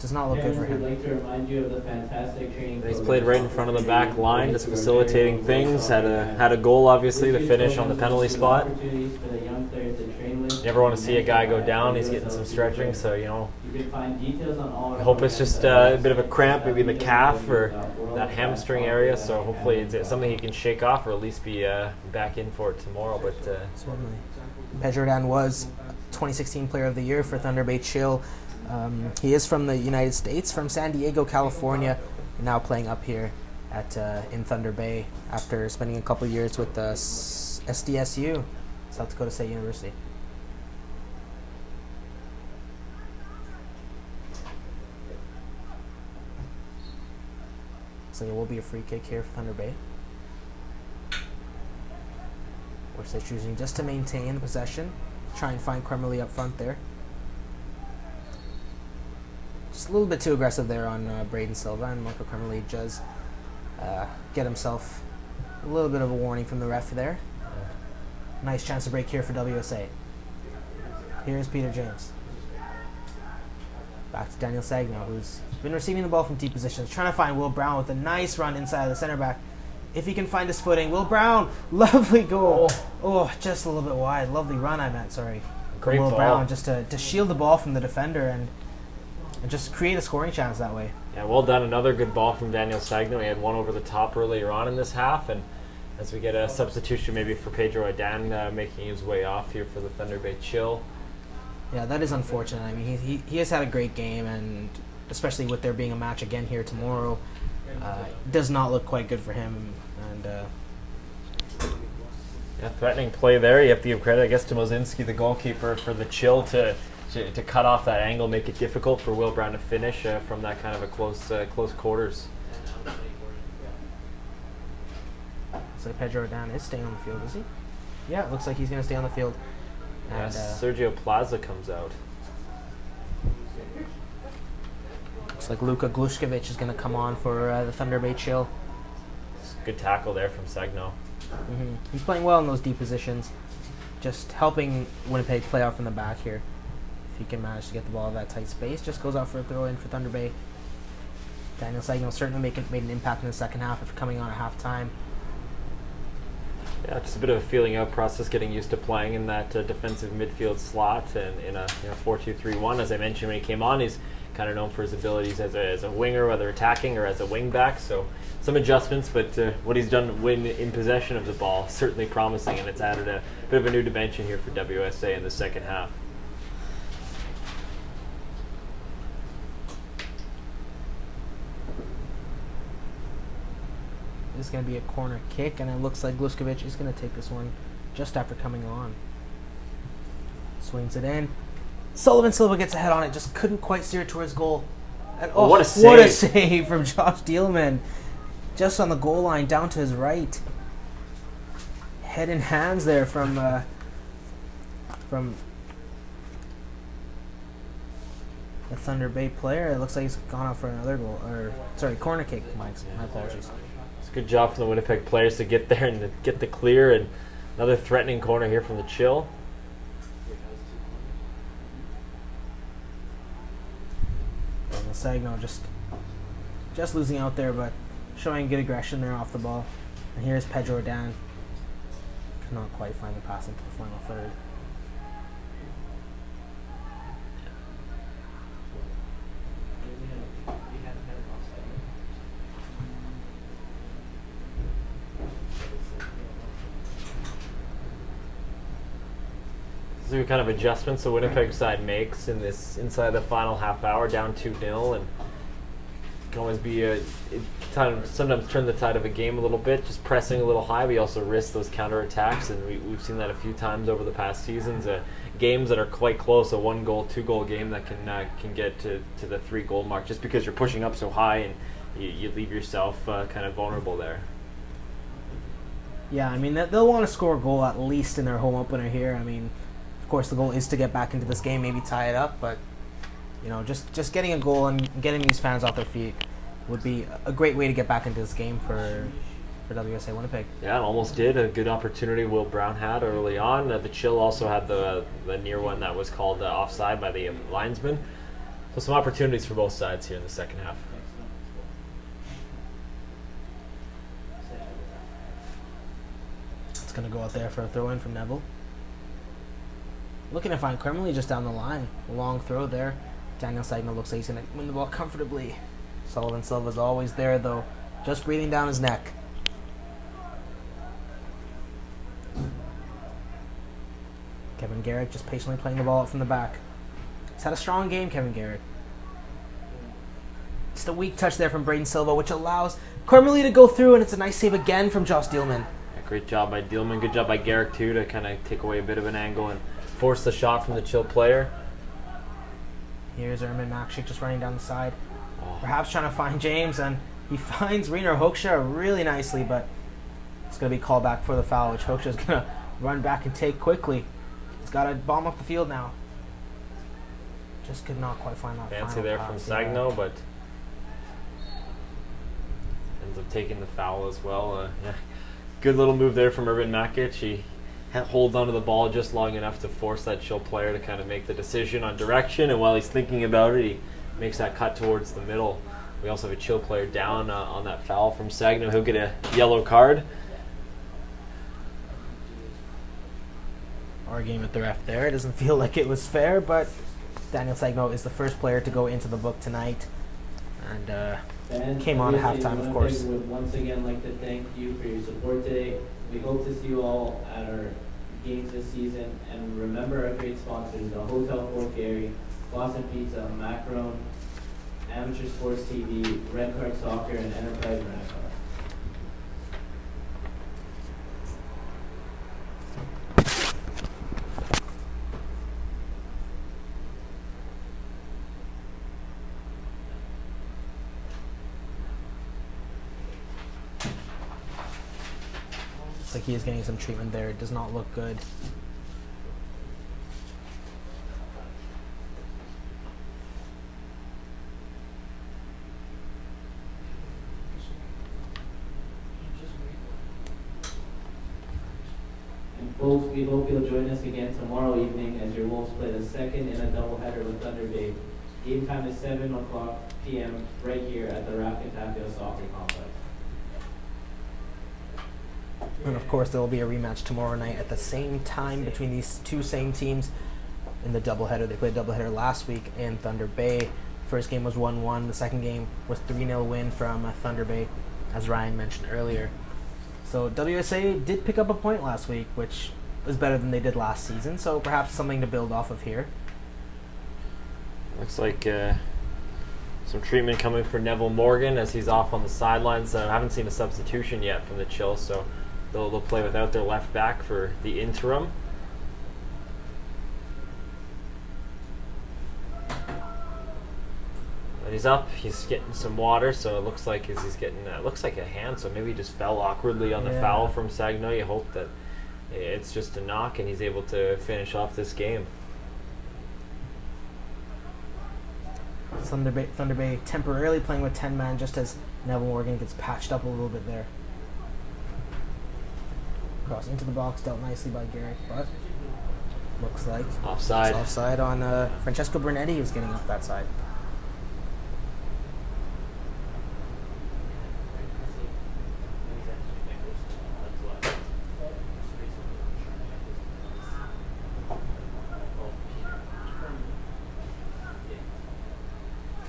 does not look good for him. We'd like to remind you of the fantastic training. He's played right in front of the back line, just facilitating things. Had a goal, obviously, to finish on the penalty spot. You never want to see a guy go down. He's getting some stretching, so I hope it's just a bit of a cramp, maybe in the calf or that hamstring area. So hopefully it's something he can shake off, or at least be back in for it tomorrow. But certainly, Pedro Jordan was 2016 Player of the Year for Thunder Bay Chill. He is from the United States, from San Diego, California, now playing up here at in Thunder Bay after spending a couple years with SDSU, South Dakota State University. So there will be a free kick here for Thunder Bay, which they're choosing just to maintain the possession, try and find Cremerly up front there. Just a little bit too aggressive there on Braden Silva, and Marco Cremerly does get himself a little bit of a warning from the ref there. Nice chance to break here for WSA. Here's Peter James. Back to Daniel Sagno, who's been receiving the ball from deep positions, trying to find Will Brown with a nice run inside of the center back. If he can find his footing, Will Brown, lovely goal. Oh, just a little bit wide. Lovely run, I meant, sorry. Great Will ball. Brown just to shield the ball from the defender and just create a scoring chance that way. yeah, well done. Another good ball from Daniel Sagno. He had one over the top earlier on in this half, and as we get a substitution maybe for Pedro Adan making his way off here for the Thunder Bay Chill. Yeah, that is unfortunate. I mean, he has had a great game, and especially with there being a match again here tomorrow, does not look quite good for him. And yeah, threatening play there. You have to give credit, I guess, to Mozinski, the goalkeeper, for the Chill to cut off that angle, make it difficult for Will Brown to finish from that kind of a close quarters. so Pedro Adan is staying on the field, is he? Yeah, it looks like he's going to stay on the field. And, Sergio Plaza comes out. looks like Luka Glushkovic is going to come on for the Thunder Bay Chill. Good tackle there from Sagno. He's playing well in those deep positions, just helping Winnipeg play out from the back here. If he can manage to get the ball in that tight space, just goes out for a throw in for Thunder Bay. Daniel Sagno certainly made an impact in the second half of coming on at halftime. Yeah, just a bit of a feeling out process, getting used to playing in that defensive midfield slot and in a 4-2-3-1. As I mentioned when he came on, he's kind of known for his abilities as a winger, whether attacking or as a wing back. So some adjustments, but what he's done when in possession of the ball, certainly promising, and it's added a bit of a new dimension here for WSA in the second half. This is going to be a corner kick, and it looks like Gluskovic is going to take this one just after coming on. Swings it in. Sullivan Silva gets a head on it, just couldn't quite steer it towards goal. And what a save. What a save from Josh Dielman. Just on the goal line, down to his right. Head and hands there from the Thunder Bay player. It looks like he's gone out for another goal, corner kick. My apologies. It's a good job from the Winnipeg players to get there and to get the clear, and another threatening corner here from the Chill. And Sagno just losing out there, but showing good aggression there off the ball. And here's Pedro Adan. Could not quite find the pass into the final third. These are kind of adjustments the Winnipeg side makes in this inside the final half hour, down 2-0, and can always be sometimes turn the tide of a game a little bit, just pressing a little high. We also risk those counterattacks, and we've seen that a few times over the past seasons. Games that are quite close, a 1-goal, 2-goal game that can get to the 3-goal mark, just because you're pushing up so high and you leave yourself kind of vulnerable there. Yeah, I mean, they'll want to score a goal at least in their home opener here. I mean, of course, the goal is to get back into this game, maybe tie it up, but just getting a goal and getting these fans off their feet would be a great way to get back into this game for for WSA Winnipeg. Yeah, and almost did. A good opportunity Will Brown had early on. The Chill also had the near one that was called offside by the linesman. So some opportunities for both sides here in the second half. It's going to go out there for a throw-in from Neville. Looking to find Kremley just down the line. A long throw there. Daniel Sagno looks like he's going to win the ball comfortably. Sullivan Silva's always there, though, just breathing down his neck. Kevin Garrett just patiently playing the ball out from the back. He's had a strong game, Kevin Garrett. Just a weak touch there from Braden Silva, which allows Kremley to go through, and it's a nice save again from Josh Dielman. Great job by Dielman. Good job by Garrick, too, to kind of take away a bit of an angle and force the shot from the Chill player. Here's Ermin Makshik just running down the side. Perhaps trying to find James, and he finds Rainer Hoekstra really nicely, but it's going to be called back for the foul, which Hoekstra is going to run back and take quickly. He's got to bomb up the field now. Just could not quite find that Fancy final there pass, from Sagno, but ends up taking the foul as well. Yeah. Good little move there from Ermin Makic. He holds onto the ball just long enough to force that Chill player to kind of make the decision on direction, and while he's thinking about it, he makes that cut towards the middle. We also have a Chill player down on that foul from Sagno. He'll get a yellow card. Arguing with the ref there. It doesn't feel like it was fair, but Daniel Sagno is the first player to go into the book tonight, and came on at halftime, of course. We would once again like to thank you for your support today. We hope to see you all at our games this season, and remember our great sponsors: the Hotel Fort Garry, Boston Pizza, Macron, Amateur Sports TV, Red Card Soccer, and Enterprise Rent-A-Car. Looks like he is getting some treatment there. It does not look good. And folks, we hope you'll join us again tomorrow evening as your Wolves play the second in a doubleheader with Thunder Bay. Game time is 7 o'clock p.m. right here at the Rafkin Tapio Soccer Complex. And of course, there will be a rematch tomorrow night at the same time between these two same teams in the doubleheader. They played a doubleheader last week in Thunder Bay. First game was 1-1. The second game was 3-0 win from Thunder Bay, as Ryan mentioned earlier. So WSA did pick up a point last week, which was better than they did last season. So perhaps something to build off of here. Looks like some treatment coming for Neville Morgan as he's off on the sidelines. I haven't seen a substitution yet from the Chill, so they'll play without their left back for the interim. And he's up. He's getting some water, so it looks like he's getting. Looks like a hand, so maybe he just fell awkwardly on the foul from Sagno. You hope that it's just a knock and he's able to finish off this game. Thunder Bay temporarily playing with 10 men just as Neville Morgan gets patched up a little bit there. Cross into the box, dealt nicely by Garrett, but looks like offside. It's offside on Francesco Bernetti, who's getting up that side.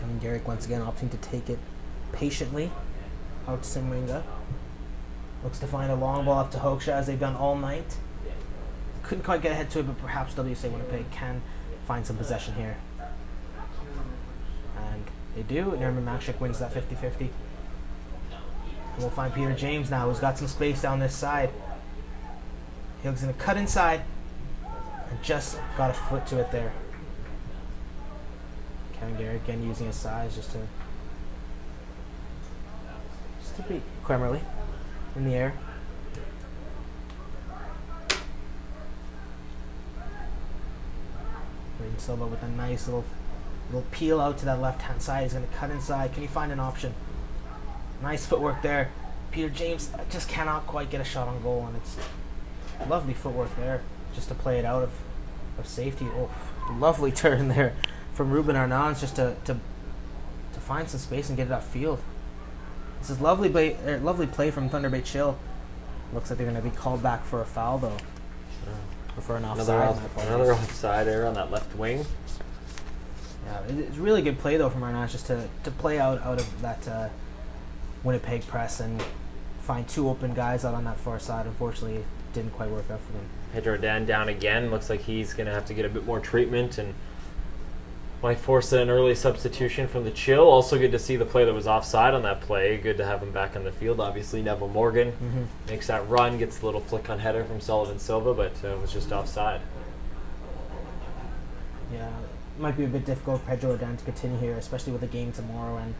And Garrick once again opting to take it patiently out to Simringa. Looks to find a long ball up to Hoekstra as they've done all night. Couldn't quite get ahead to it, but perhaps WSA Winnipeg can find some possession here. And they do, and Ermin Makshik wins that 50-50. And we'll find Peter James now, who's got some space down this side. He's going to cut inside and just got a foot to it there. Kevin Garrett again using his size just to beat Kremerly in the air. Braden Silva with a nice little peel out to that left hand side. He's going to cut inside. Can he find an option? Nice footwork there. Peter James just cannot quite get a shot on goal, and it's lovely footwork there just to play it out of safety. Oh, lovely turn there from Ruben Arnaz just to find some space and get it upfield. This is lovely play from Thunder Bay Chill. Looks like they're going to be called back for a foul, though. Or for an offside. Another offside error on that left wing. Yeah, it's really good play, though, from Arnaz just to play out of that Winnipeg press and find two open guys out on that far side. Unfortunately, it didn't quite work out for them. Pedro Dan down again. Looks like he's going to have to get a bit more treatment and might force an early substitution from the Chill. Also good to see the play that was offside on that play. Good to have him back on the field. Obviously, Neville Morgan makes that run, gets a little flick on header from Sullivan Silva, but was just offside. Yeah, it might be a bit difficult for Pedro Dan to continue here, especially with the game tomorrow and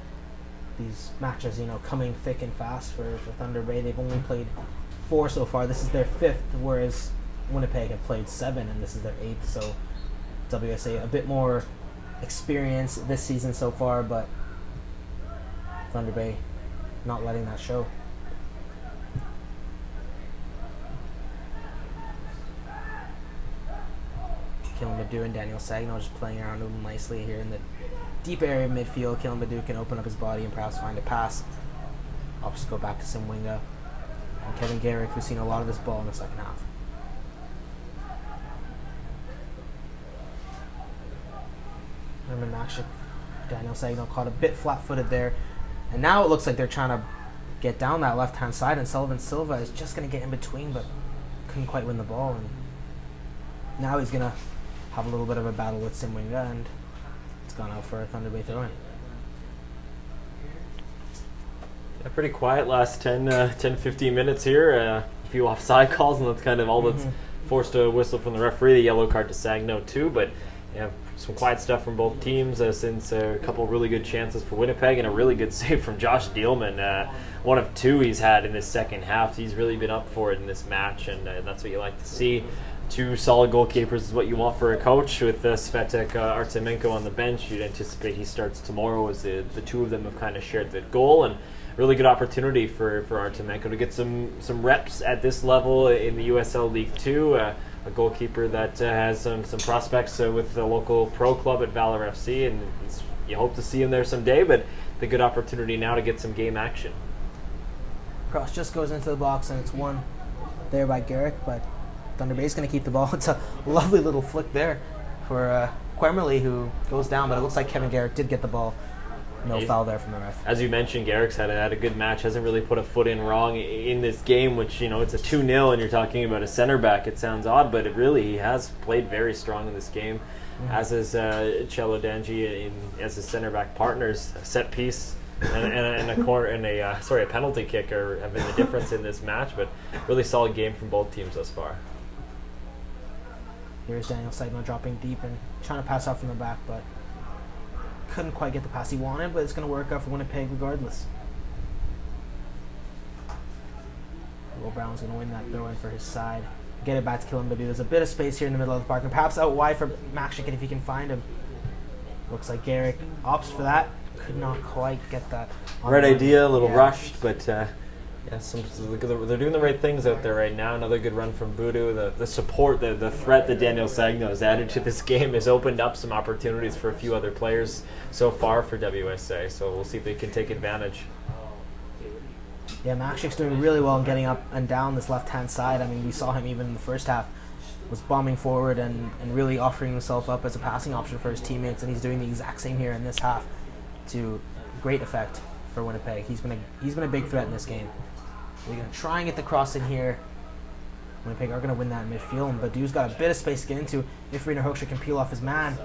these matches, coming thick and fast for Thunder Bay. They've only played 4 so far. This is their 5th, whereas Winnipeg have played 7, and this is their 8th. So WSA a bit more experience this season so far, but Thunder Bay not letting that show. Killen Badu and Daniel Sagno just playing around him nicely here in the deep area of midfield. Killen Badu can open up his body and perhaps find a pass. I'll just go back to Simwinga and Kevin Garrick, who's seen a lot of this ball in the second half. Herman Makshik, Daniel Sagno caught a bit flat-footed there, and now it looks like they're trying to get down that left-hand side, and Sullivan Silva is just going to get in between, but couldn't quite win the ball, and now he's going to have a little bit of a battle with Simwinga, and it's gone out for a Thunder Bay throw-in. Yeah, pretty quiet last 10-15 minutes here. A few offside calls, and that's kind of all that's forced a whistle from the referee. The yellow card to Sagno too, but yeah, some quiet stuff from both teams since a couple really good chances for Winnipeg and a really good save from Josh Dealman. One of 2 he's had in this second half. He's really been up for it in this match, and that's what you like to see. 2 solid goalkeepers is what you want for a coach. With Svetek Artemenko on the bench, you'd anticipate he starts tomorrow, as the 2 of them have kind of shared the goal, and really good opportunity for Artemenko to get some reps at this level in the USL League 2. A goalkeeper that has some prospects with the local pro club at Valor FC, and you hope to see him there someday, but the good opportunity now to get some game action. Cross just goes into the box, and it's won there by Garrick, but Thunder Bay's going to keep the ball. It's a lovely little flick there for Quemerly, who goes down, but it looks like Kevin Garrick did get the ball. No foul there from the ref. As you mentioned, Garrick's had a good match. Hasn't really put a foot in wrong in this game, which, it's a 2-0 and you're talking about a center back. It sounds odd, but he has played very strong in this game, as is Cello Danji as his center back partners. A set piece and a penalty kick have been the difference in this match, but really solid game from both teams thus far. Here's Daniel Sagno dropping deep and trying to pass out from the back, but couldn't quite get the pass he wanted, but it's going to work out for Winnipeg regardless. Will Brown's going to win that throw-in for his side. Get it back to Killen Badu. There's a bit of space here in the middle of the park, and perhaps out wide for Makshik if he can find him. Looks like Garrick opts for that. Could not quite get that. Right idea, a little rushed, but they're doing the right things out there right now. Another good run from Budu. The support, the threat that Daniel Sagno has added to this game has opened up some opportunities for a few other players so far for WSA. So we'll see if they can take advantage. Yeah, Makshik's doing really well in getting up and down this left-hand side. I mean, we saw him even in the first half, was bombing forward and really offering himself up as a passing option for his teammates, and he's doing the exact same here in this half to great effect for Winnipeg. He's been a big threat in this game. We're going to try and get the cross in here. Winnipeg are going to win that in midfield, and Badu's got a bit of space to get into if Rainer Hoekstra can peel off his man.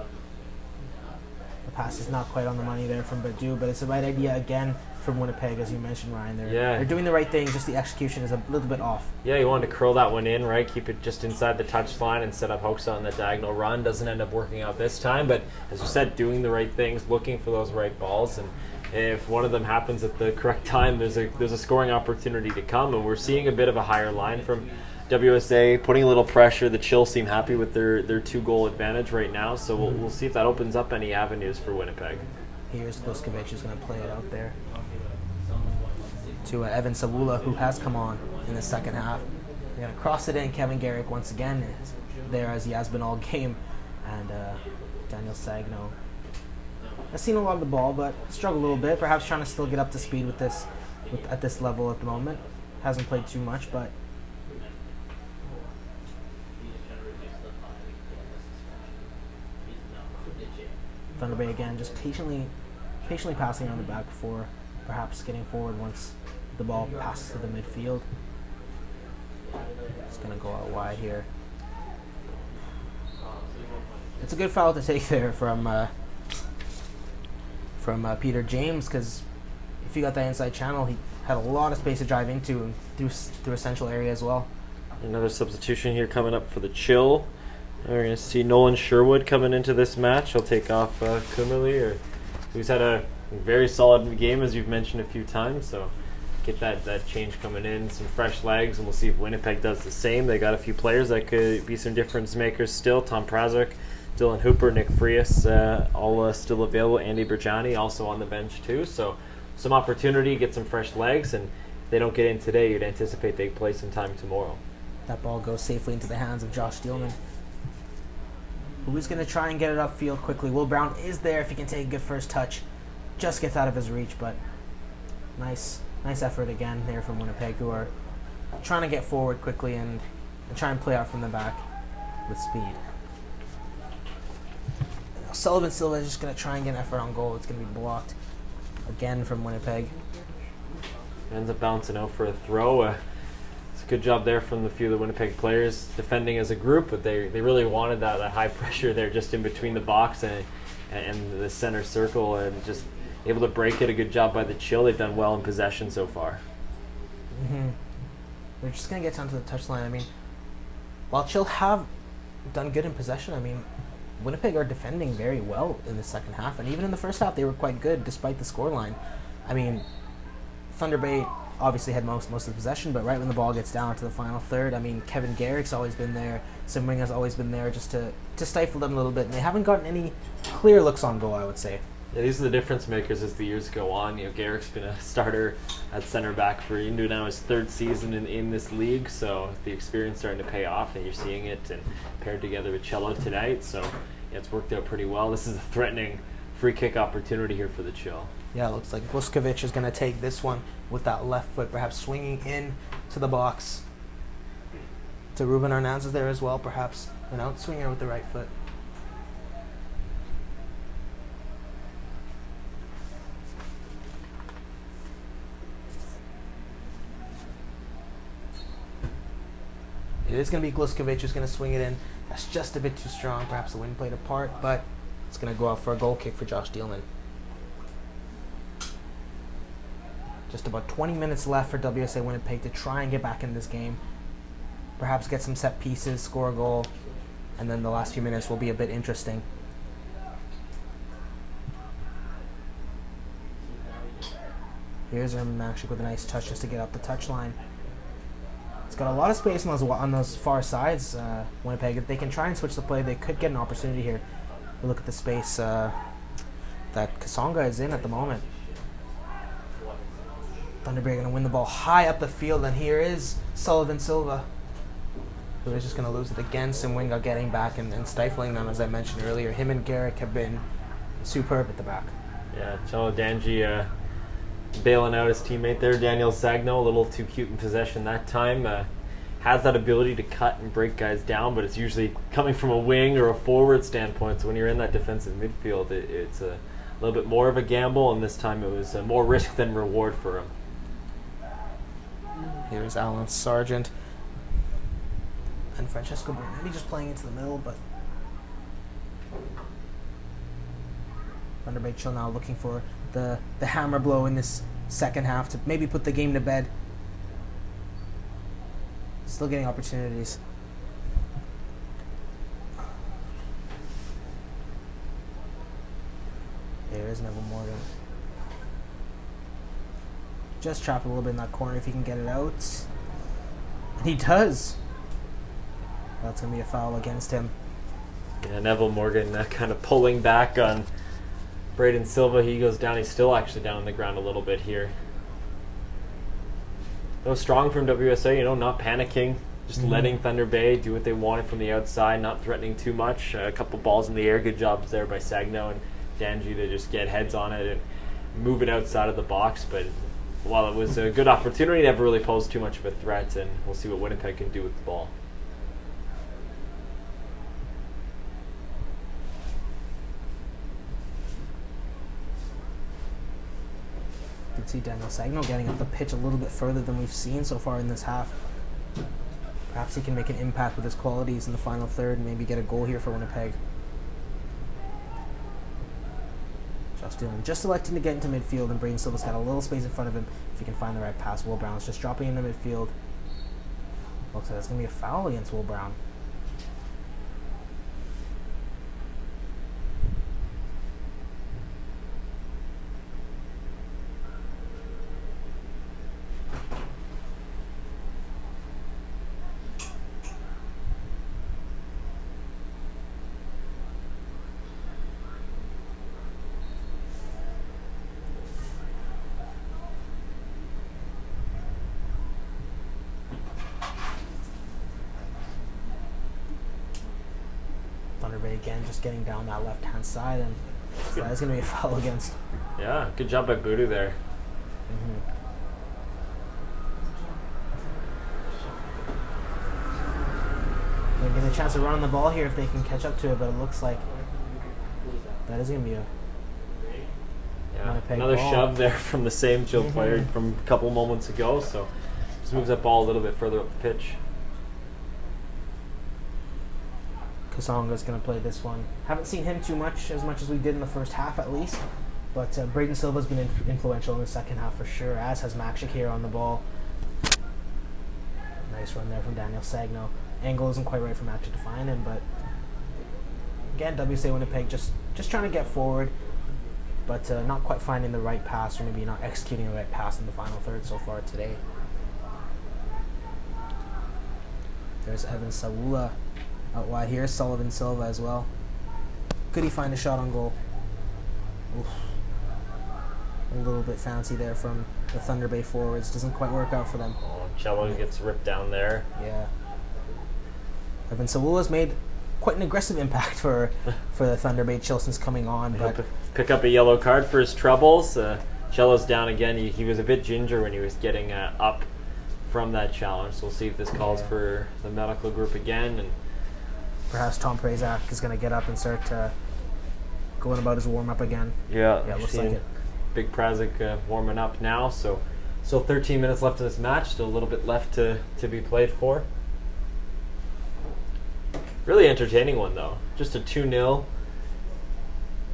The pass is not quite on the money there from Badu, but it's the right idea again from Winnipeg, as you mentioned, Ryan. They're doing the right thing, just the execution is a little bit off. Yeah, you wanted to curl that one in, right? Keep it just inside the touchline and set up Hoekstra on the diagonal run. Doesn't end up working out this time, but as you said, doing the right things, looking for those right balls, and if one of them happens at the correct time, there's a scoring opportunity to come, and we're seeing a bit of a higher line from WSA, putting a little pressure. The Chill seem happy with their 2-goal advantage right now, so we'll see if that opens up any avenues for Winnipeg. Here's Luskovic, who's going to play it out there to to Evan Sabula, who has come on in the second half. They're going to cross it in. Kevin Garrick once again is there, as he has been all game. And Daniel Sagno has seen a lot of the ball, but struggled a little bit. Perhaps trying to still get up to speed with this at this level at the moment. Hasn't played too much, but Thunder Bay again, just patiently passing around the back before perhaps getting forward once the ball passes to the midfield. It's going to go out wide here. It's a good foul to take there from Peter James, because if you got that inside channel, he had a lot of space to drive into and through a central area as well. Another substitution here coming up for the Chill. We're going to see Nolan Sherwood coming into this match. He'll take off Kummerly, who's had a very solid game, as you've mentioned a few times. So get that change coming in, some fresh legs, and we'll see if Winnipeg does the same. They got a few players that could be some difference makers still. Tom Prazak, Dylan Hooper, Nick Frias, all still available. Andy Berjani also on the bench too. So some opportunity, get some fresh legs, and if they don't get in today, you'd anticipate they'd play some time tomorrow. That ball goes safely into the hands of Josh Steelman, who is going to try and get it upfield quickly. Will Brown is there if he can take a good first touch. Just gets out of his reach, but nice effort again there from Winnipeg, who are trying to get forward quickly and try and play out from the back with speed. Sullivan Silva is just going to try and get an effort on goal. It's going to be blocked again from Winnipeg. Ends up bouncing out for a throw. It's a good job there from the few of the Winnipeg players defending as a group, but they really wanted that high pressure there just in between the box and the center circle, and just able to break it. A good job by the Chill. They've done well in possession so far. They're just going to get down to the touchline. I mean, while Chill have done good in possession, I mean, Winnipeg are defending very well in the second half, and even in the first half they were quite good despite the scoreline. I mean, Thunder Bay obviously had most of the possession, but right when the ball gets down to the final third, I mean, Kevin Garrick's always been there, Simring has always been there just to stifle them a little bit, and they haven't gotten any clear looks on goal, I would say. Yeah, these are the difference makers as the years go on. You know, Garrick's been a starter at center back for into now his third season in this league, so the experience starting to pay off, and you're seeing it and paired together with Cello tonight, so yeah, it's worked out pretty well. This is a threatening free kick opportunity here for the Chill. Yeah, it looks like Vuskovic is going to take this one with that left foot, perhaps swinging in to the box. To Ruben Arnaz is there as well, perhaps an outswinger with the right foot. It is going to be Gluskovic who's going to swing it in. That's just a bit too strong. Perhaps the wind played a part, but it's going to go out for a goal kick for Josh Dealman. Just about 20 minutes left for WSA Winnipeg to try and get back in this game. Perhaps get some set pieces, score a goal, and then the last few minutes will be a bit interesting. Here's Ermanashik with a nice touch just to get up the touchline. It's got a lot of space on those far sides, Winnipeg. If they can try and switch the play, they could get an opportunity here. Look at the space that Kasonga is in at the moment. Thunder Bay are going to win the ball high up the field, and here is Sullivan Silva, who is just going to lose it again. Simwinga getting back and stifling them, as I mentioned earlier. Him and Garrick have been superb at the back. Yeah, Cholo Danji bailing out his teammate there, Daniel Sagno, a little too cute in possession that time. Has that ability to cut and break guys down, but it's usually coming from a wing or a forward standpoint, so when you're in that defensive midfield, it's a little bit more of a gamble, and this time it was more risk than reward for him. Here's Alan Sargent and Francesco Bernetti just playing into the middle, but Thunder Bay Chill now looking for the hammer blow in this second half to maybe put the game to bed. Still getting opportunities. There is Neville Morgan. Just trapped a little bit in that corner if he can get it out. And he does. That's going to be a foul against him. Yeah, Neville Morgan kind of pulling back on Braden Silva. He goes down. He's still actually down on the ground a little bit here. strong from WSA, not panicking, just letting Thunder Bay do what they wanted from the outside, not threatening too much. A couple balls in the air, good jobs there by Sagno and Danji to just get heads on it and move it outside of the box. But while it was a good opportunity, never really posed too much of a threat, and we'll see what Winnipeg can do with the ball. You can see Daniel Sagno getting up the pitch a little bit further than we've seen so far in this half. Perhaps he can make an impact with his qualities in the final third and maybe get a goal here for Winnipeg. Josh Dillon just electing to get into midfield, and Braden Silva's got a little space in front of him if he can find the right pass. Will Brown's just dropping into midfield. Looks like that's going to be a foul against Will Brown. Thunder Bay again just getting down that left-hand side, and so that is going to be a foul against. Yeah, good job by Budu there. They're getting a chance to run on the ball here if they can catch up to it, but it looks like that is going to be a Winnipeg another ball. shove there from the same Chill player from a couple moments ago, so just moves that ball a little bit further up the pitch. Kasonga's going to play this one. Haven't seen him too much as we did in the first half at least, but Braden Silva's been influential in the second half for sure, as has Makshik here on the ball. Nice run there from Daniel Sagno. Angle isn't quite right for Makshik to find him, but again, WSA Winnipeg just trying to get forward, but not quite finding the right pass, or maybe not executing the right pass in the final third so far today. There's Evan Sawula out wide here. Sullivan Silva as well. Could he find a shot on goal? Oof. A little bit fancy there from the Thunder Bay forwards. Doesn't quite work out for them. Oh, Cello gets ripped down there. Yeah. Evan Sawula's made quite an aggressive impact for the Thunder Bay Chill since coming on. He'll But pick up a yellow card for his troubles. Cello's down again. He was a bit ginger when he was getting up from that challenge. So we'll see if this calls for the medical group again. And perhaps Tom Prazak is going to get up and start going about his warm-up again. yeah, it looks like it. Big Prazak warming up now. So still 13 minutes left in this match. Still a little bit left to be played for. Really entertaining one though. Just a 2-0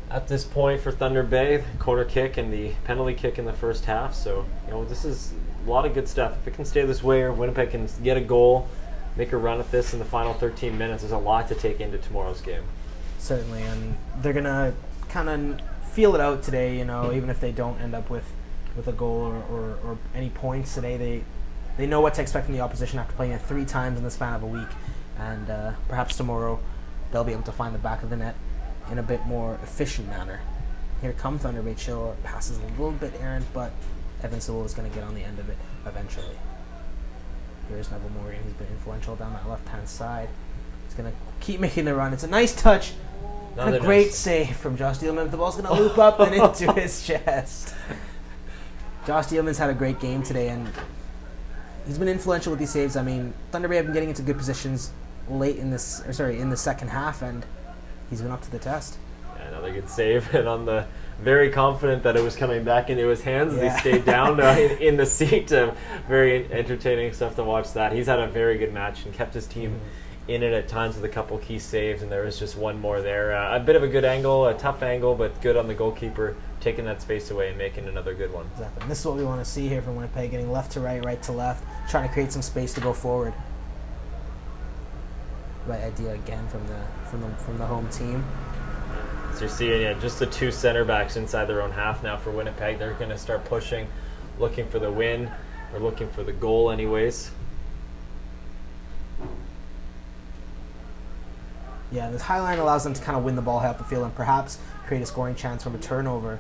at this point for Thunder Bay. The corner kick and the penalty kick in the first half. So this is a lot of good stuff. If it can stay this way, or Winnipeg can get a goal, make a run at this in the final 13 minutes, there's a lot to take into tomorrow's game. Certainly, and they're going to kind of feel it out today, even if they don't end up with a goal or any points today. They know what to expect from the opposition after playing it 3 times in the span of a week, and perhaps tomorrow they'll be able to find the back of the net in a bit more efficient manner. Here comes Thunder Bay Chill. It passes a little bit errant, but Evan Sewell is going to get on the end of it eventually. Here's Neville Morgan. He's been influential down that left-hand side. He's going to keep making the run. It's a nice touch. And a great save from Josh Dealman. The ball's going to loop up and into his chest. Josh Dealman's had a great game today, and he's been influential with these saves. I mean, Thunder Bay have been getting into good positions late in the second half, and he's been up to the test. Yeah, another good save, and on the very confident that it was coming back into his hands. He stayed down in the seat. Very entertaining stuff to watch that. He's had a very good match and kept his team in it at times with a couple key saves, and there was just one more there. A bit of a good angle, a tough angle, but good on the goalkeeper, taking that space away and making another good one. Exactly. And this is what we want to see here from Winnipeg, getting left to right, right to left, trying to create some space to go forward. Right idea again from the home team. So you're seeing just the 2 center backs inside their own half now for Winnipeg. They're going to start pushing, looking for the win, or looking for the goal anyways. Yeah, this high line allows them to kind of win the ball, help the field, and perhaps create a scoring chance from a turnover.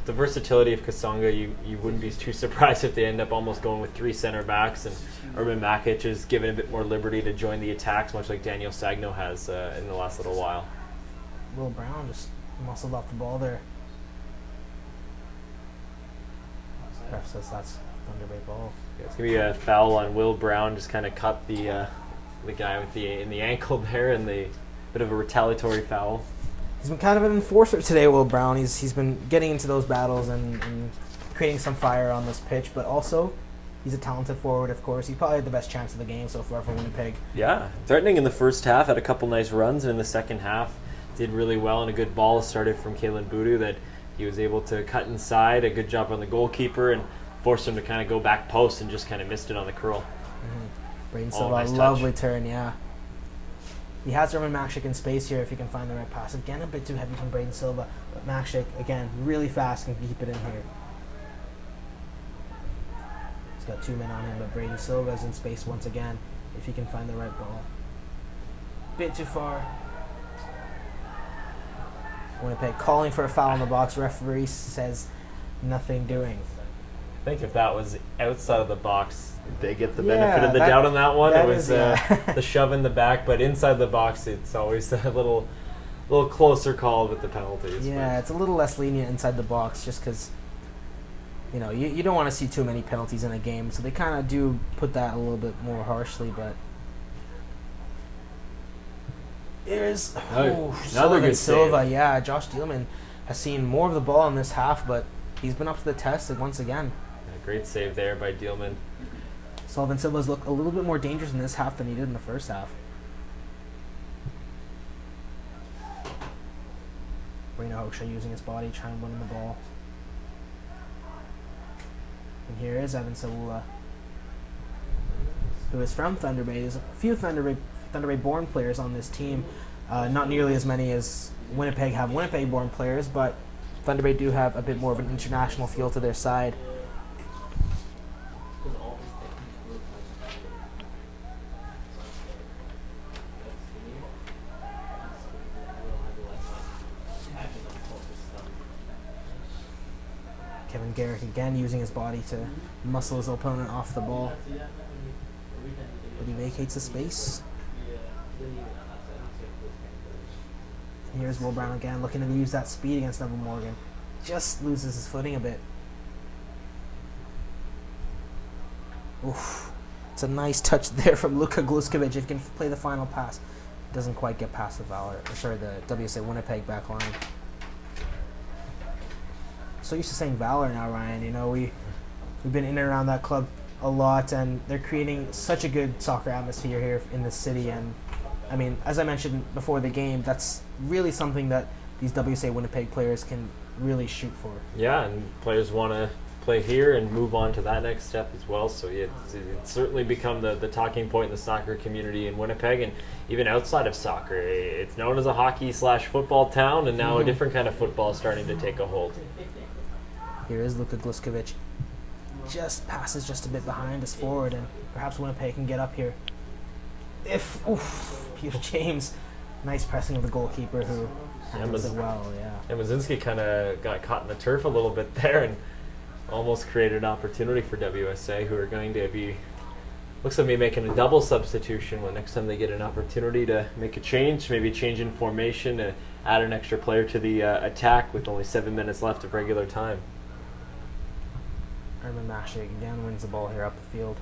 the versatility of Kasonga, you wouldn't be too surprised if they end up almost going with 3 center backs, and Urban Makic is given a bit more liberty to join the attacks, much like Daniel Sagno has in the last little while. Will Brown just muscled off the ball there. Ref says that's Thunder Bay ball. Yeah, it's going to be a foul on Will Brown, just kind of cut the guy with in the ankle there, and the bit of a retaliatory foul. He's been kind of an enforcer today, Will Brown. He's been getting into those battles and creating some fire on this pitch, but also he's a talented forward, of course. He's probably had the best chance of the game so far for Winnipeg. Yeah, threatening in the first half, had a couple nice runs, and in the second half did really well, and a good ball started from Kalen Boudou that he was able to cut inside, a good job on the goalkeeper, and forced him to kind of go back post and just kind of missed it on the curl. Braden Silva, nice lovely turn, yeah. He has Roman Makshik in space here if he can find the right pass. Again, a bit too heavy from Braden Silva, but Makshik, again, really fast, can keep it in here. He's got 2 men on him, but Braden Silva is in space once again if he can find the right ball. Bit too far. Winnipeg calling for a foul in the box. Referee says nothing doing. I think if that was outside of the box, they get the benefit of the doubt on that one. It was the shove in the back, but inside the box, it's always a little closer call with the penalties. Yeah, it's a little less lenient inside the box just because, you don't want to see too many penalties in a game, so they kind of do put that a little bit more harshly, but here's another good Silva. save. Yeah, Josh Dielman has seen more of the ball in this half, but he's been up to the test once again. Yeah, great save there by Dielman. Sullivan Silva's looked a little bit more dangerous in this half than he did in the first half. Reno Hoksha using his body, trying to win the ball. And here is Evan Saula, who is from Thunder Bay. There's a few Thunder Bay born players on this team. Not nearly as many as Winnipeg have Winnipeg born players, but Thunder Bay do have a bit more of an international feel to their side. Kevin Garrick again using his body to muscle his opponent off the ball. But he vacates the space. And here's Will Brown again, looking to use that speed against Neville Morgan. Just loses his footing a bit. Oof. It's a nice touch there from Luka Gluskovic. If he can play the final pass, doesn't quite get past the the WSA Winnipeg back line. So used to saying Valor now, Ryan. We've been in and around that club a lot, and they're creating such a good soccer atmosphere here in the city. And I mean, as I mentioned before the game, that's really something that these WSA Winnipeg players can really shoot for. Yeah, and players want to play here and move on to that next step as well. So yeah, it's certainly become the talking point in the soccer community in Winnipeg, and even outside of soccer. It's known as a hockey/football town, and now a different kind of football is starting to take a hold. Here is Luka Gluskovic. Just passes just a bit behind us forward, and perhaps Winnipeg can get up here. Peter James, nice pressing of the goalkeeper who handles it well, yeah. And Mazinski kind of got caught in the turf a little bit there and almost created an opportunity for WSA, who are going to be, looks like me making a double substitution when next time they get an opportunity to make a change, maybe change in formation to add an extra player to the attack with only 7 minutes left of regular time. Urban Makshik again wins the ball here up the field.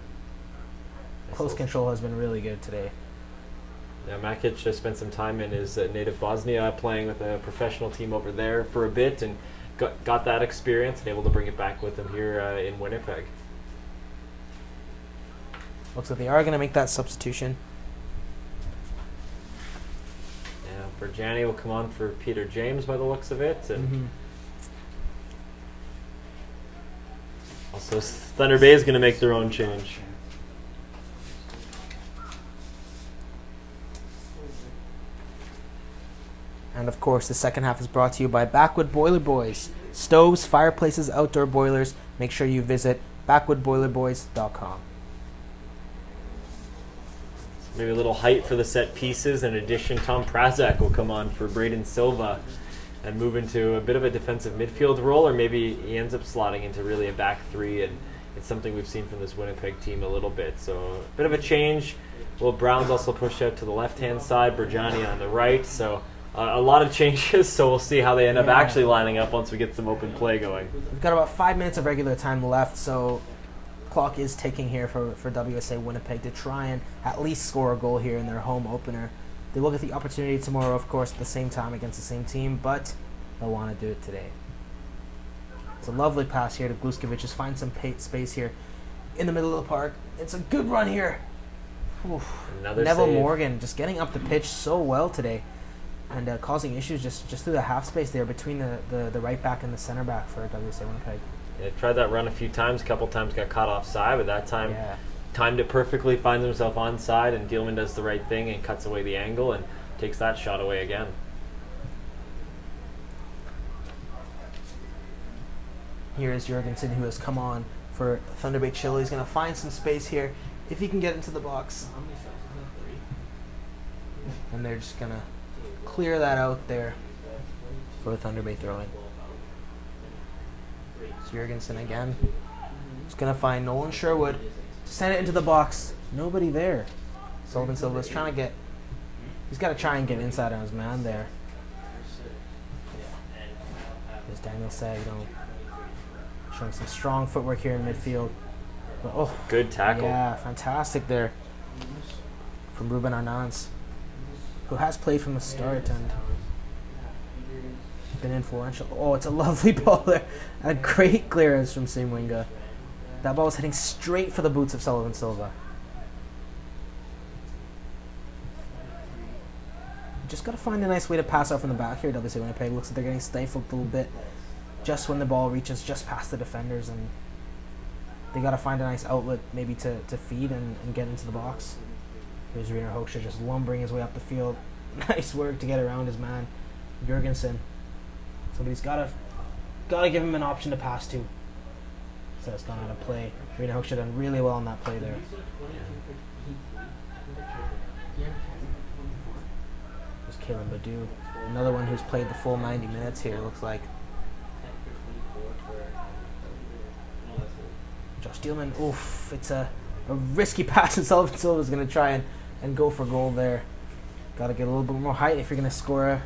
Close control has been really good today. Yeah, Makic just spent some time in his native Bosnia playing with a professional team over there for a bit and got that experience and able to bring it back with him here in Winnipeg. Looks like they are going to make that substitution. Yeah, Berjani will come on for Peter James by the looks of it. And also, Thunder Bay is going to make their own change. And of course, the second half is brought to you by Backwood Boiler Boys. Stoves, fireplaces, outdoor boilers. Make sure you visit backwoodboilerboys.com. Maybe a little height for the set pieces. In addition, Tom Prazak will come on for Braden Silva. and move into a bit of a defensive midfield role, or maybe he ends up slotting into really a back three, and it's something we've seen from this Winnipeg team a little bit. So a bit of a change. Will Brown's also pushed out to the left-hand side, Berjani on the right, so a lot of changes, so we'll see how they end up actually lining up once we get some open play going. We've got about 5 minutes of regular time left, so clock is ticking here for WSA Winnipeg to try and at least score a goal here in their home opener. They will get the opportunity tomorrow, of course, at the same time against the same team, but they'll want to do it today. It's a lovely pass here to Gluskovic. Just find some space here in the middle of the park. It's a good run here. Oof. Neville save. Morgan just getting up the pitch so well today, and causing issues just through the half space there between the right back and the center back for WSA Winnipeg. Yeah, tried that run a few times, a couple times got caught offside, but that time timed it perfectly, finds himself onside, and Dielman does the right thing and cuts away the angle and takes that shot away again. Here is Jurgensen, who has come on for Thunder Bay Chill. He's going to find some space here if he can get into the box. And they're just going to clear that out there for a Thunder Bay throw-in. It's Jurgensen again. He's going to find Nolan Sherwood. Send it into the box. Nobody there. Sullivan Silva's trying to get... He's got to try and get inside on his man there. As Daniel said, showing some strong footwork here in midfield. But, good tackle. Yeah, fantastic there from Ruben Arnaz, who has played from the start and been influential. Oh, it's a lovely ball there. A great clearance from Simwinga. That ball was hitting straight for the boots of Sullivan Silva. Just got to find a nice way to pass out from the back here. WSA Winnipeg looks like they're getting stifled a little bit just when the ball reaches just past the defenders, and they got to find a nice outlet maybe to feed and get into the box. Here's Rainer Hoekstra just lumbering his way up the field. Nice work to get around his man, Jurgensen. Somebody's got to give him an option to pass to. So it's gone out of play. Rainer Hoekstra done really well on that play there. There's Kalen Badu, another one who's played the full 90 minutes here, looks like. Josh Dielman, oof, it's a risky pass, and Sullivan Silva's going to try and go for goal there. Got to get a little bit more height if you're going to score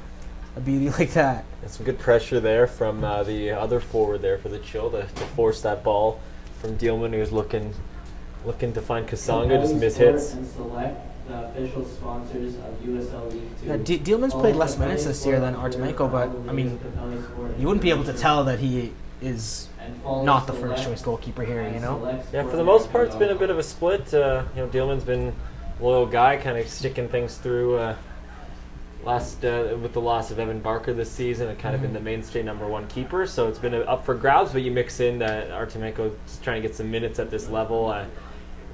a beauty like that. And some good pressure there from the other forward there for the Chill to force that ball from Dielman, who's looking to find Kasanga, just miss hits. And select the official sponsors of USL League 2. Dielman's played less minutes this year than Artemenko, but I mean, you wouldn't be able to tell that he is not the first choice goalkeeper here, Yeah, for the most part, it's been a bit of a split. Dielman's been a loyal guy, kind of sticking things through. With the loss of Evan Barker this season, it kind of been the mainstay #1 keeper, so it's been up for grabs, but you mix in that Artemenko's trying to get some minutes at this level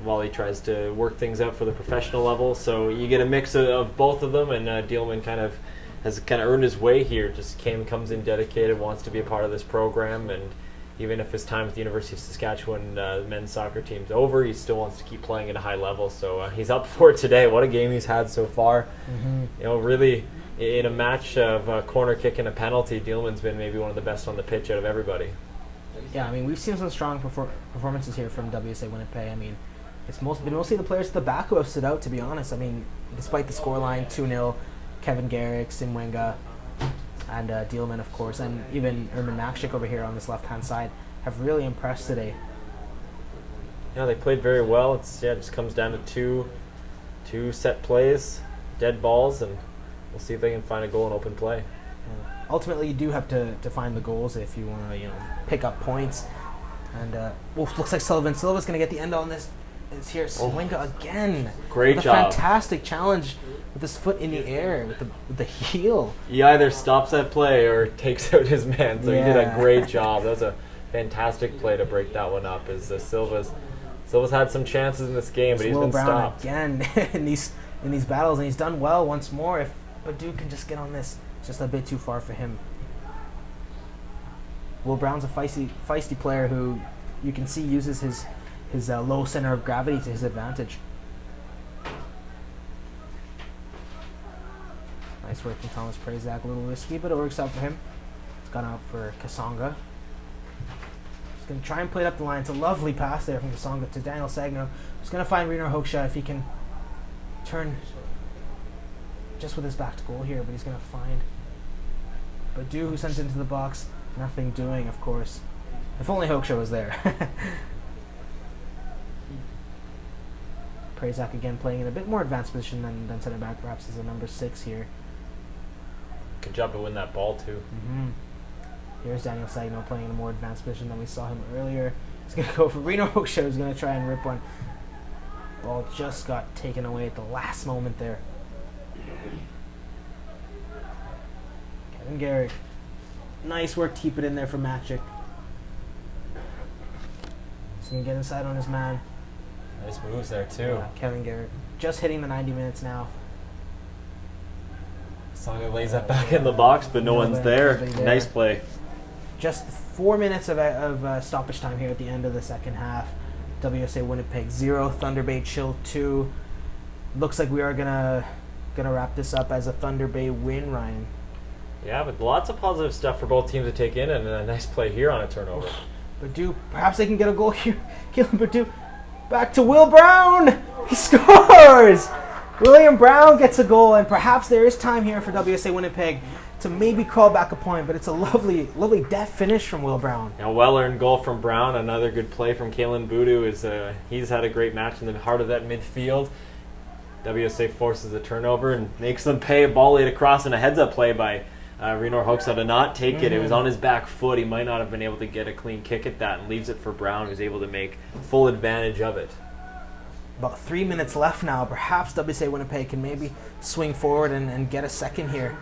while he tries to work things out for the professional level, so you get a mix of both of them, and Dielman has earned his way here. Just comes in dedicated, wants to be a part of this program, and even if his time at the University of Saskatchewan men's soccer team's over, he still wants to keep playing at a high level. So he's up for it today. What a game he's had so far. Really, in a match of a corner kick and a penalty, Dielman's been maybe one of the best on the pitch out of everybody. Yeah, I mean, we've seen some strong performances here from WSA Winnipeg. I mean, it's been mostly the players at the back who have stood out, to be honest. I mean, despite the scoreline, 2-0, Kevin Garrick, Simwenga, and Dielman, of course, and even Erman Makshik over here on this left-hand side have really impressed today. Yeah, they played very well. It just comes down to two set plays, dead balls, and we'll see if they can find a goal in open play. Ultimately, you do have to find the goals if you want to pick up points. And looks like Sullivan Silva's going to get the end on this. It's here, Simwenga again. Great with job. A fantastic challenge with his foot in the air, with the heel. He either stops that play or takes out his man, so he did a great job. That was a fantastic play to break that one up. As Silva's had some chances in this game, but he's been stopped. Again in these battles, and he's done well once more. If Badu can just get on this, it's just a bit too far for him. Will Brown's a feisty player who you can see uses his low center of gravity to his advantage. Nice work from Thomas Prazak. A little risky, but it works out for him. It's gone out for Kasonga. He's going to try and play it up the line. It's a lovely pass there from Kasonga to Daniel Sagno. He's going to find Reno Hoekstra if he can turn just with his back to goal here, but he's going to find Badu, who sends it into the box. Nothing doing, of course. If only Hoekstra was there. Prazak again playing in a bit more advanced position than center back, perhaps as a number 6 here. Good job to win that ball too. Here's Daniel Sagno playing in a more advanced position than we saw him earlier. He's going to go for Reno Hoekstra, who's going to try and rip one. Ball just got taken away at the last moment there. Kevin Garrick. Nice work to keep it in there for Magic. He's going to get inside on his man. Nice moves there too. Yeah, Kevin Garrick. Just hitting the 90 minutes now. Songa lays that back in the box, but no one's there. Nice play. Just 4 minutes of stoppage time here at the end of the second half. WSA Winnipeg 0, Thunder Bay Chill 2. Looks like we are gonna wrap this up as a Thunder Bay win, Ryan. Yeah, but lots of positive stuff for both teams to take in, and a nice play here on a turnover. Badu, perhaps they can get a goal here. Killing Badu. Back to Will Brown. He scores. William Brown gets a goal, and perhaps there is time here for WSA Winnipeg to maybe crawl back a point, but it's a lovely, lovely deft finish from Will Brown. A well-earned goal from Brown. Another good play from Kalen Budu. He's had a great match in the heart of that midfield. WSA forces a turnover and makes them pay. A ball laid across and a heads-up play by Reno Hoekstra to not take it. It was on his back foot. He might not have been able to get a clean kick at that, and leaves it for Brown, who's able to make full advantage of it. About 3 minutes left now. Perhaps WSA Winnipeg can maybe swing forward and get a second here,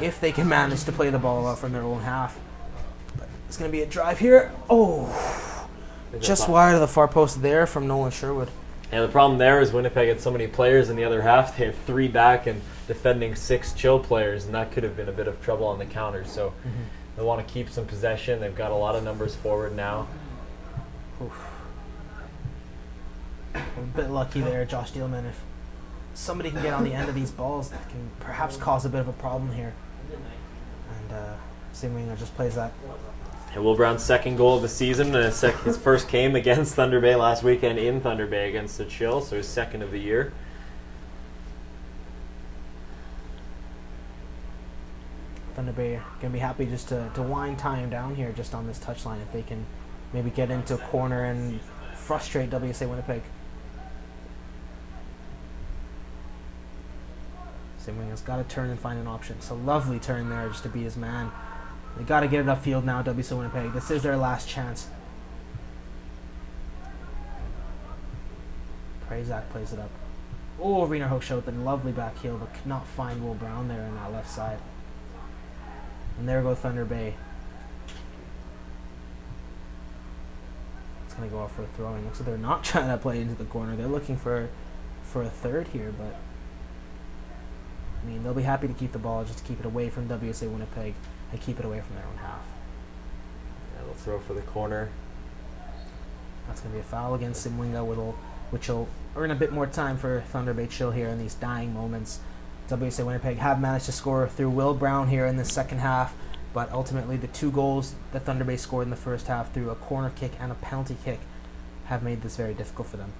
if they can manage to play the ball out from their own half. But it's going to be a drive here. Oh, just wide of the far post there from Nolan Sherwood. Yeah, the problem there is Winnipeg had so many players in the other half. They have 3 back and defending 6 Chill players, and that could have been a bit of trouble on the counter. So they want to keep some possession. They've got a lot of numbers forward now. Oof. A bit lucky there, Josh Dielman. If somebody can get on the end of these balls, that can perhaps cause a bit of a problem here. And Simwinger just plays that. And Will Brown's second goal of the season, his first came against Thunder Bay last weekend in Thunder Bay against the Chill, so his second of the year. Thunder Bay are going to be happy just to wind time down here just on this touchline if they can maybe get into a corner and frustrate WSA Winnipeg. Simwinger's got to turn and find an option. It's a lovely turn there just to beat his man. They got to get it upfield now, WSA Winnipeg. This is their last chance. Prazak plays it up. Oh, Reno Hoekstra with a lovely back heel, but could not find Will Brown there on that left side. And there go Thunder Bay. It's going to go off for a throw-in. Looks like they're not trying to play into the corner. They're looking for a third here, but I mean, they'll be happy to keep the ball just to keep it away from WSA Winnipeg and keep it away from their own half. Yeah, they'll throw for the corner. That's going to be a foul against Simwinga, which will earn a bit more time for Thunder Bay Chill here in these dying moments. WSA Winnipeg have managed to score through Will Brown here in the second half, but ultimately the 2 goals that Thunder Bay scored in the first half through a corner kick and a penalty kick have made this very difficult for them.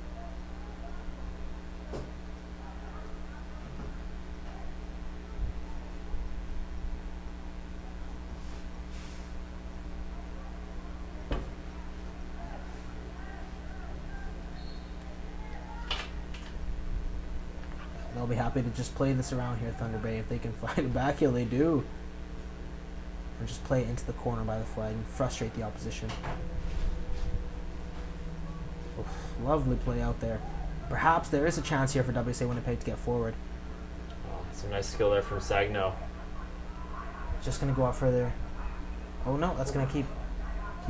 They'll be happy to just play this around here, Thunder Bay. If they can find a back heel, they do. And just play it into the corner by the flag and frustrate the opposition. Oof, lovely play out there. Perhaps there is a chance here for WSA Winnipeg to get forward. Oh, some nice skill there from Sagno. Just going to go out further. Oh no, that's going to keep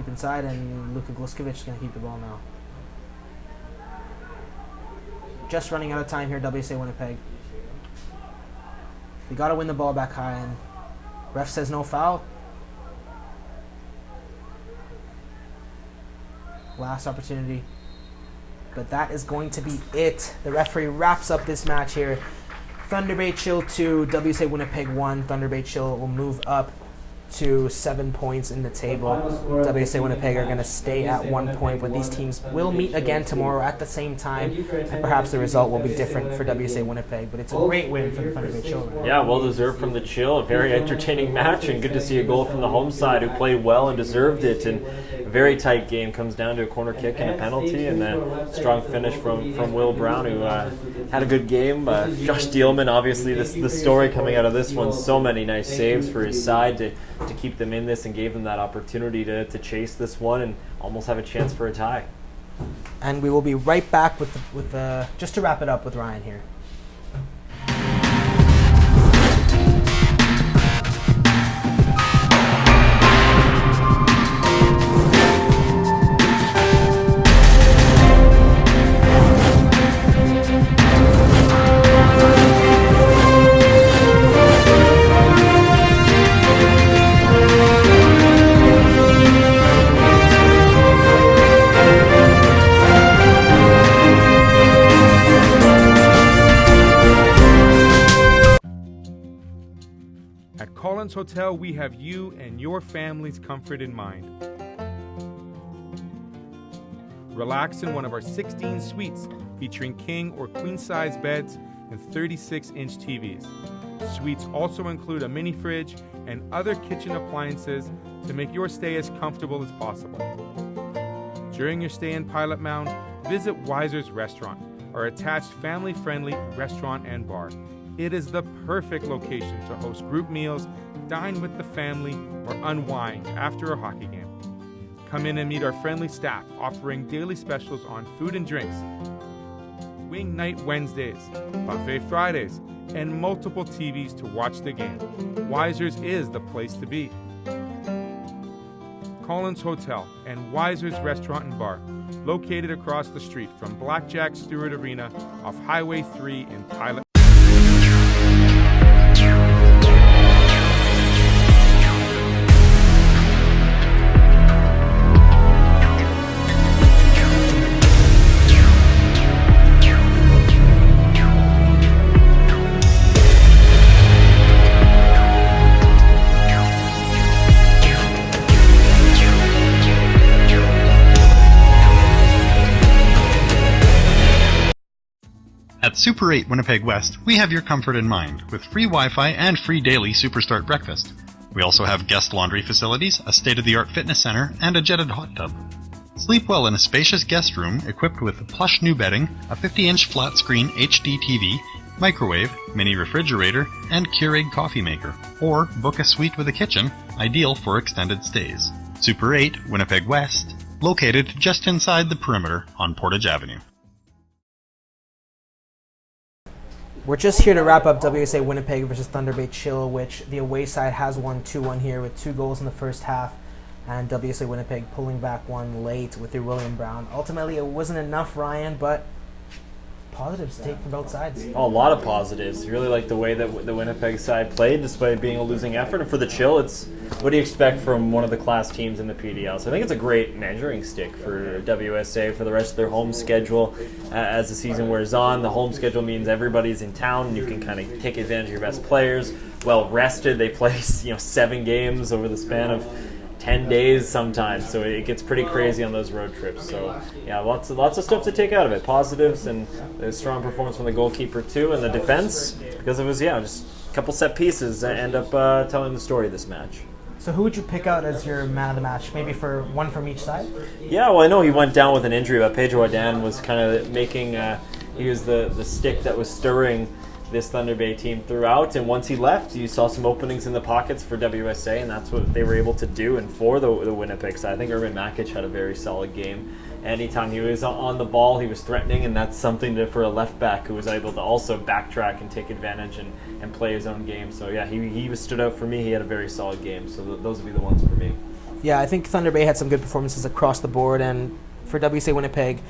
inside, and Luka Gluskovic is going to keep the ball now. Just running out of time here, WSA Winnipeg. We got to win the ball back high, and ref says no foul. Last opportunity. But that is going to be it. The referee wraps up this match here. Thunder Bay Chill 2, WSA Winnipeg 1. Thunder Bay Chill will move up to 7 points in the table. WSA Winnipeg are going to stay at 1 point, but these teams will meet again tomorrow at the same time, and perhaps the result will be different for WSA Winnipeg, but it's a great win for the Thunder Bay Chill. Yeah, well deserved from the Chill. A very entertaining match, and good to see a goal from the home side who played well and deserved it. And a very tight game, comes down to a corner kick and a penalty, and a strong finish from Will Brown, who had a good game. Josh Dielman, obviously the story coming out of this one, so many nice saves for his side to keep them in this, and gave them that opportunity to chase this one and almost have a chance for a tie. And we will be right back with just to wrap it up with Ryan here. At Collins Hotel, we have you and your family's comfort in mind. Relax in one of our 16 suites featuring king or queen-size beds and 36-inch TVs. Suites also include a mini fridge and other kitchen appliances to make your stay as comfortable as possible. During your stay in Pilot Mound, visit Weiser's Restaurant, our attached family-friendly restaurant and bar. It is the perfect location to host group meals, dine with the family, or unwind after a hockey game. Come in and meet our friendly staff offering daily specials on food and drinks, wing night Wednesdays, buffet Fridays, and multiple TVs to watch the game. Weiser's is the place to be. Collins Hotel and Weiser's Restaurant and Bar, located across the street from Blackjack Stewart Arena off Highway 3 in Pilot. At Super 8 Winnipeg West, we have your comfort in mind, with free Wi-Fi and free daily Superstart breakfast. We also have guest laundry facilities, a state-of-the-art fitness center, and a jetted hot tub. Sleep well in a spacious guest room equipped with plush new bedding, a 50-inch flat-screen HD TV, microwave, mini refrigerator, and Keurig coffee maker. Or book a suite with a kitchen, ideal for extended stays. Super 8 Winnipeg West, located just inside the perimeter on Portage Avenue. We're just here to wrap up WSA Winnipeg versus Thunder Bay Chill, which the away side has won 2-1 here with 2 goals in the first half, and WSA Winnipeg pulling back one late with their William Brown. Ultimately, it wasn't enough, Ryan, but positives to take from both sides. Oh, a lot of positives. Really like the way that the Winnipeg side played, despite being a losing effort. And for the Chill, it's what do you expect from one of the class teams in the PDL? So I think it's a great measuring stick for WSA for the rest of their home schedule as the season wears on. The home schedule means everybody's in town. You can kind of take advantage of your best players. Well rested, they play 7 games over the span of 10 days sometimes, so it gets pretty crazy on those road trips. So yeah, lots of stuff to take out of it. Positives, and a strong performance from the goalkeeper too, and the defense, because it was just a couple set pieces that end up telling the story of this match. So who would you pick out as your man of the match? Maybe for one from each side? Yeah, well, I know he went down with an injury, but Pedro Adan was kind of making he was the stick that was stirring this Thunder Bay team throughout, and once he left, you saw some openings in the pockets for WSA, and that's what they were able to do. And for the Winnipeg side, I think Urban Makic had a very solid game. Anytime he was on the ball, he was threatening, and that's something for a left back who was able to also backtrack and take advantage and play his own game. So yeah, he stood out for me. He had a very solid game, so those would be the ones for me. Yeah, I think Thunder Bay had some good performances across the board, and for WSA Winnipeg,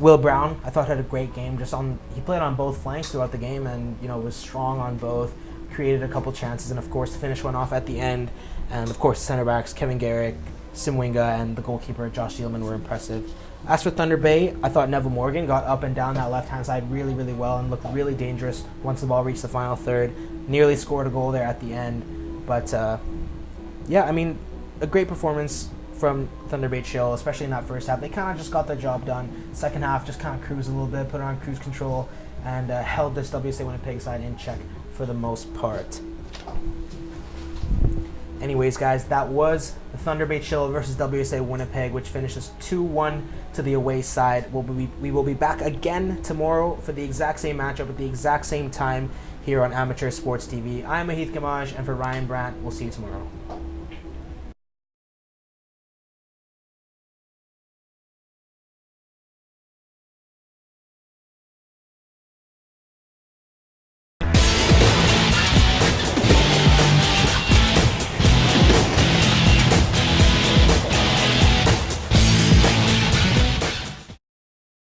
Will Brown, I thought, had a great game. He played on both flanks throughout the game, and was strong on both. Created a couple chances, and of course, finished one off at the end. And of course, center backs Kevin Garrick, Simwinga and the goalkeeper Josh Steelman were impressive. As for Thunder Bay, I thought Neville Morgan got up and down that left-hand side really, really well and looked really dangerous once the ball reached the final third. Nearly scored a goal there at the end. But, yeah, I mean, a great performance from Thunder Bay Chill, especially in that first half. They kind of just got their job done. Second half, just kind of cruised a little bit, put it on cruise control, and held this WSA Winnipeg side in check for the most part. Anyways, guys, that was the Thunder Bay Chill versus WSA Winnipeg, which finishes 2-1 to the away side. We will be back again tomorrow for the exact same matchup at the exact same time here on Amateur Sports TV. I'm Mahith Gamaj, and for Ryan Brandt, we'll see you tomorrow.